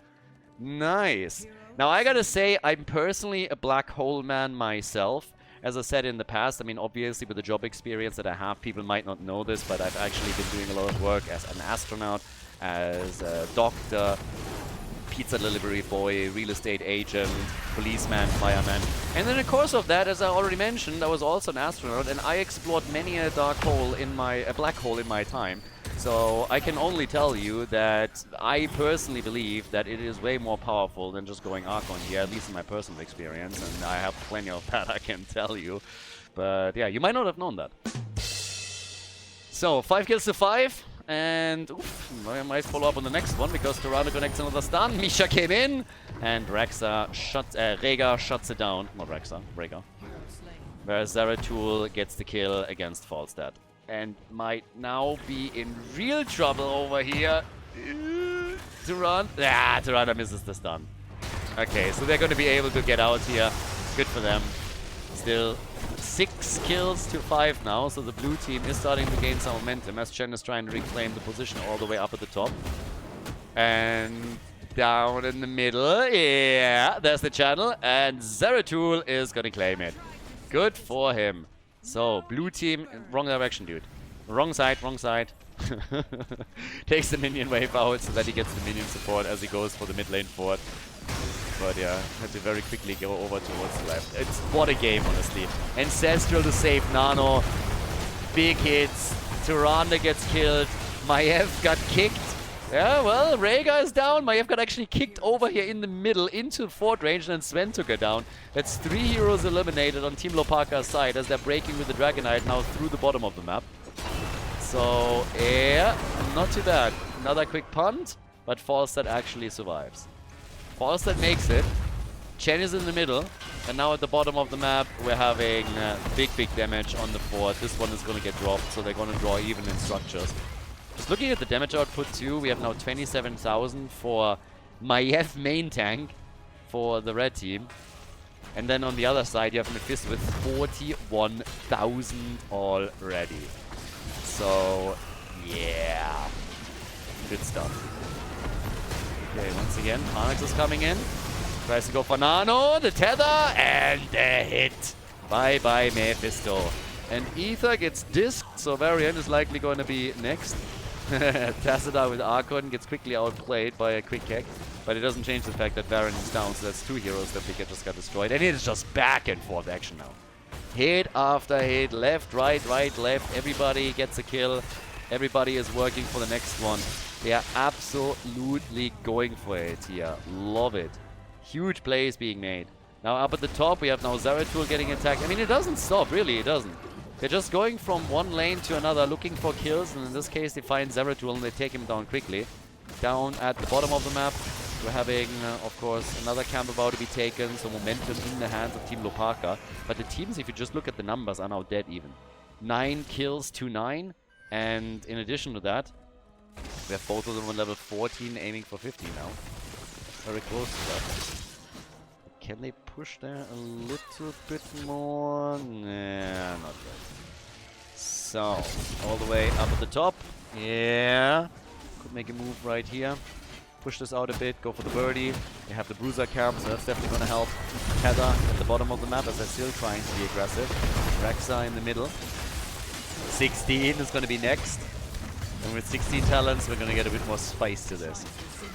Nice. Now I gotta say, I'm personally a black hole man myself. As I said in the past, I mean, obviously with the job experience that I have, people might not know this, but I've actually been doing a lot of work as an astronaut, as a doctor, pizza delivery boy, real estate agent, policeman, fireman. And in the course of that, as I already mentioned, I was also an astronaut, and I explored many a black hole in my time. So I can only tell you that I personally believe that it is way more powerful than just going Archon here, at least in my personal experience, and I have plenty of that, I can tell you. But yeah, you might not have known that. So, 5 kills to 5, and oof, I might follow up on the next one, because Torano connects another stun, Misha came in, and Rega shuts it down. Not Rexa, Rega. Whereas Zeratul gets the kill against Falstad. And might now be in real trouble over here. Tirana misses the stun. Okay, so they're going to be able to get out here. Good for them. Still 6 kills to 5 now, so the blue team is starting to gain some momentum as Chen is trying to reclaim the position all the way up at the top. And down in the middle, yeah, there's the channel, and Zeratul is going to claim it. Good for him. So, blue team, wrong direction, dude. Wrong side, wrong side. Takes the minion wave out so that he gets the minion support as he goes for the mid lane fort. But yeah, had to very quickly go over towards the left. It's what a game, honestly. Ancestral to save Nano. Big hits. Tyrande gets killed. Maiev got kicked. Yeah, well, Rega is down. Maiev got actually kicked over here in the middle into fort range, and then Sven took her down. That's 3 heroes eliminated on Team Hlopaka's side as they're breaking with the Dragonite now through the bottom of the map. So, yeah, not too bad. Another quick punt, but Falstad actually survives. Falstad makes it. Chen is in the middle, and now at the bottom of the map, we're having big damage on the fort. This one is going to get dropped, so they're going to draw even in structures. Just looking at the damage output too, we have now 27,000 for Maiev main tank for the red team. And then on the other side, you have Mephisto with 41,000 already. So, yeah. Good stuff. Okay, once again, Onyx is coming in. Tries to go for Nano, the tether, and the hit. Bye-bye, Mephisto. And Ether gets disked, so Varian is likely going to be next. Tassadar with Archon gets quickly outplayed by a quick hack, but it doesn't change the fact that Varian is down, so that's 2 heroes that just got destroyed. And it is just back and forth action now. Hit after hit, left, right, left. Everybody gets a kill. Everybody is working for the next one. They are absolutely going for it here. Love it. Huge plays being made. Now up at the top, we have now Zeratul getting attacked. I mean, it doesn't stop, really, it doesn't. They're just going from one lane to another, looking for kills, and in this case, they find Zeratul and they take him down quickly. Down at the bottom of the map, we're having, of course, another camp about to be taken, so momentum in the hands of Team Hlopaka. But the teams, if you just look at the numbers, are now dead even. 9 kills to 9, and in addition to that, we have both of them on level 14, aiming for 15 now. Very close to that. Can they push there a little bit more? Nah, not yet. So, all the way up at the top. Yeah. Could make a move right here. Push this out a bit, go for the birdie. They have the bruiser camp, so that's definitely going to help. Tether at the bottom of the map as they're still trying to be aggressive. Rexa in the middle. 16 is going to be next. And with 16 talents, we're going to get a bit more spice to this.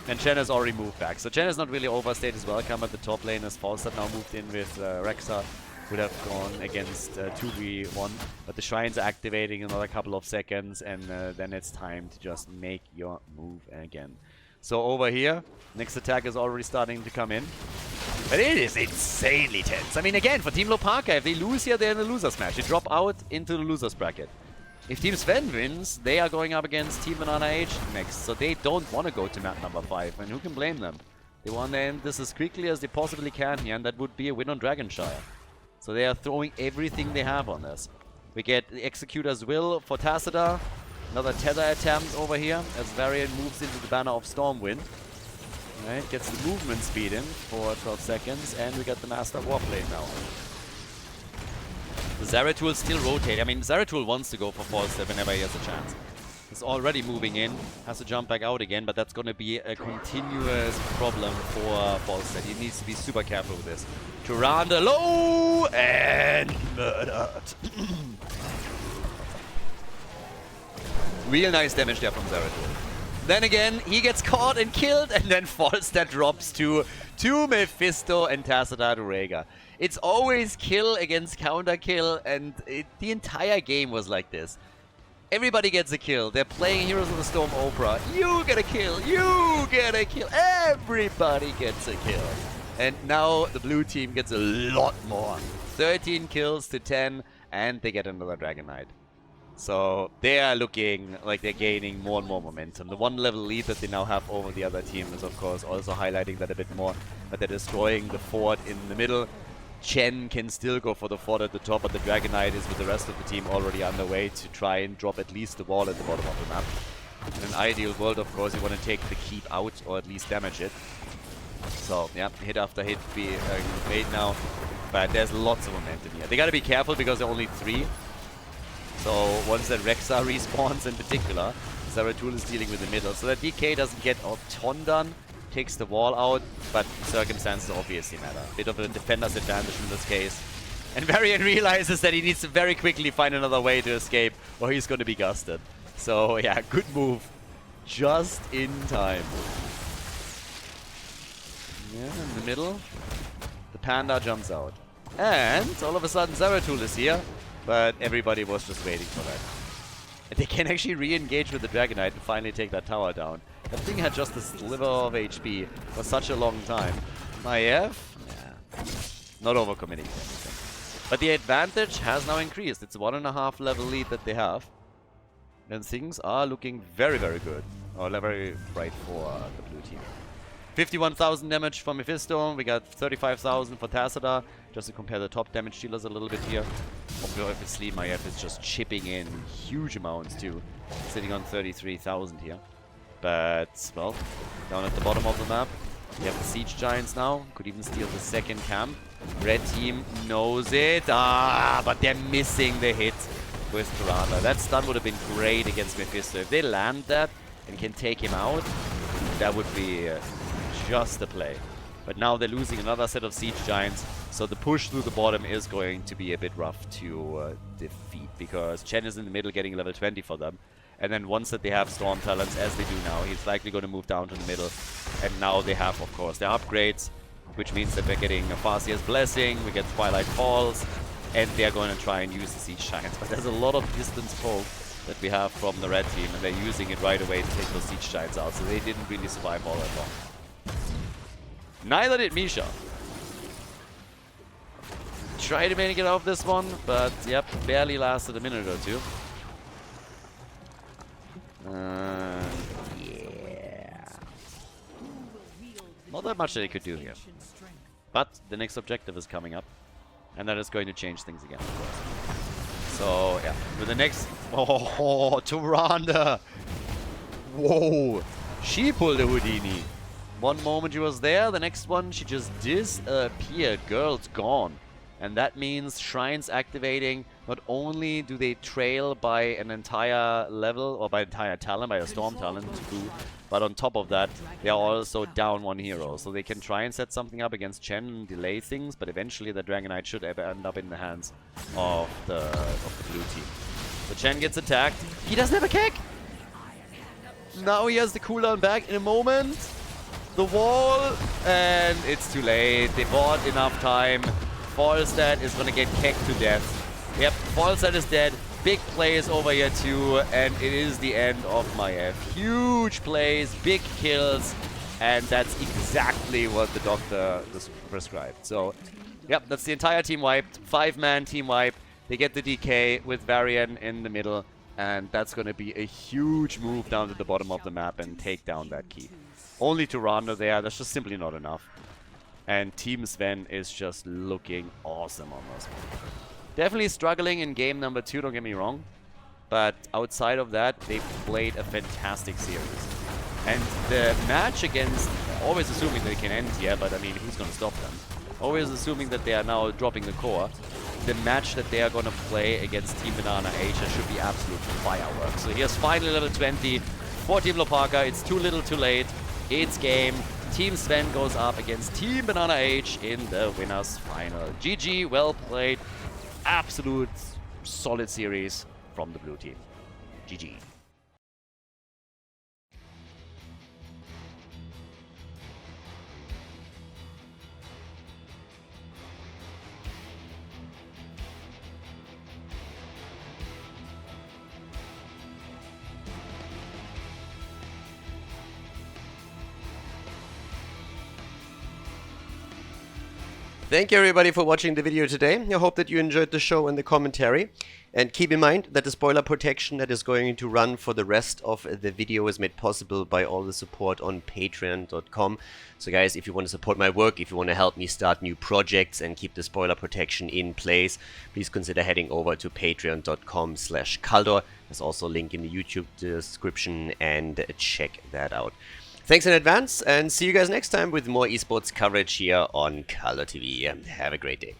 And Chen has already moved back. So Chen has not really overstayed his welcome at the top lane as Falstad now moved in with Rexa. Would have gone against 2v1. But the Shrine's activating in another couple of seconds, and then it's time to just make your move again. So over here, next attack is already starting to come in. But it is insanely tense. I mean, again, for Team Hlopaka, if they lose here, they're in the loser's match. They drop out into the loser's bracket. If Team Sven wins, they are going up against Team Banana H next, so they don't want to go to map number 5, and who can blame them? They want to end this as quickly as they possibly can here, and that would be a win on Dragonshire. So they are throwing everything they have on this. We get the Executor's Will for Tacita. Another tether attempt over here as Varian moves into the banner of Stormwind. Right, gets the movement speed in for 12 seconds, and we got the Master of Warplane now. The Zeratul still rotate. I mean, Zeratul wants to go for false step whenever he has a chance. He's already moving in, has to jump back out again, but that's going to be a continuous problem for false step. He needs to be super careful with this. Tyrande low and murdered. Real nice damage there from Zeratul. Then again, he gets caught and killed, and then Falstad drops to Mephisto and Tacita to Rhaegar. It's always kill against counter kill, and the entire game was like this. Everybody gets a kill. They're playing Heroes of the Storm Opera. You get a kill. You get a kill. Everybody gets a kill. And now the blue team gets a lot more. 13 kills to 10, and they get another Dragon Knight. So they are looking like they're gaining more and more momentum. The one level lead that they now have over the other team is of course also highlighting that a bit more. But they're destroying the fort in the middle. Chen can still go for the fort at the top, but the Dragon Knight is with the rest of the team already underway to try and drop at least the wall at the bottom of the map. In an ideal world, of course, you want to take the keep out or at least damage it. So yeah, hit after hit being made now. But there's lots of momentum here. They gotta be careful because there are only 3. So once that Rexa respawns in particular, Zeratul is dealing with the middle. So that DK doesn't get a ton done, takes the wall out, but circumstances obviously matter. Bit of a defender's advantage in this case. And Varian realizes that he needs to very quickly find another way to escape or he's going to be gusted. So yeah, good move. Just in time. Yeah, in the middle. The Panda jumps out. And all of a sudden Zeratul is here. But everybody was just waiting for that. And they can actually re-engage with the Dragon Knight and finally take that tower down. That thing had just a sliver of HP for such a long time. Maiev? Yeah. Not overcommitting anything. But the advantage has now increased. It's a 1.5 level lead that they have. And things are looking very, very good. Or very bright for the blue team. 51,000 damage for Mephisto. We got 35,000 for Tacita. Just to compare the top damage dealers a little bit here. Obviously, Maiev is just chipping in huge amounts too. Sitting on 33,000 here. But, well, down at the bottom of the map, we have the Siege Giants now. Could even steal the second camp. Red team knows it. But they're missing the hit with Tyrande. That stun would have been great against Mephisto. If they land that and can take him out, that would be just a play. But now they're losing another set of Siege Giants, so the push through the bottom is going to be a bit rough to defeat, because Chen is in the middle getting level 20 for them. And then once that they have Storm Talents, as they do now, he's likely going to move down to the middle. And now they have, of course, their upgrades, which means that we're getting a Farseer's Blessing, we get Twilight Falls, and they're going to try and use the Siege Giants. But there's a lot of distance pull that we have from the red team, and they're using it right away to take those Siege Giants out, so they didn't really survive all that long. Neither did Misha. Tried to make it out of this one, but yep, barely lasted a minute or two. Yeah. Not that much that they could do here. But the next objective is coming up, and that is going to change things again, of course. So, yeah, with the next... Oh, Tyrande! Whoa! She pulled a Houdini. One moment she was there, the next one she just disappeared. Girl's gone. And that means shrines activating. Not only do they trail by an entire level, or by entire talent, by a storm talent, but on top of that, they are also down one hero. So they can try and set something up against Chen and delay things, but eventually the Dragon Knight should end up in the hands of the blue team. So Chen gets attacked. He doesn't have a kick! Now he has the cooldown back in a moment. The wall, and it's too late. They bought enough time. Falstad is going to get kicked to death. Yep, Falstad is dead. Big plays over here too, and it is the end of Maiev. Huge plays, big kills, and that's exactly what the doctor prescribed. So, yep, that's the entire team wiped. 5-man team wipe. They get the DK with Varian in the middle, and that's going to be a huge move down to the bottom of the map and take down that key. only to Rondo there. That's just simply not enough. And Team Sven is just looking awesome on this. Definitely struggling in game number 2, don't get me wrong. But outside of that, they've played a fantastic series. And the match against, always assuming they can end here, but I mean, who's going to stop them? Always assuming that they are now dropping the core. The match that they are going to play against Team Banana Asia should be absolute fireworks. So here's finally level 20 for Team Hlopaka. It's too little too late. It's game. Team Sven goes up against Team Banana H in the winners final. GG, well played. Absolute solid series from the blue team. GG. Thank you everybody for watching the video today. I hope that you enjoyed the show and the commentary. And keep in mind that the spoiler protection that is going to run for the rest of the video is made possible by all the support on patreon.com. So guys, if you want to support my work, if you want to help me start new projects and keep the spoiler protection in place, please consider heading over to patreon.com/Khaldor. There's also a link in the YouTube description, and check that out. Thanks in advance, and see you guys next time with more esports coverage here on Khaldor TV. Have a great day.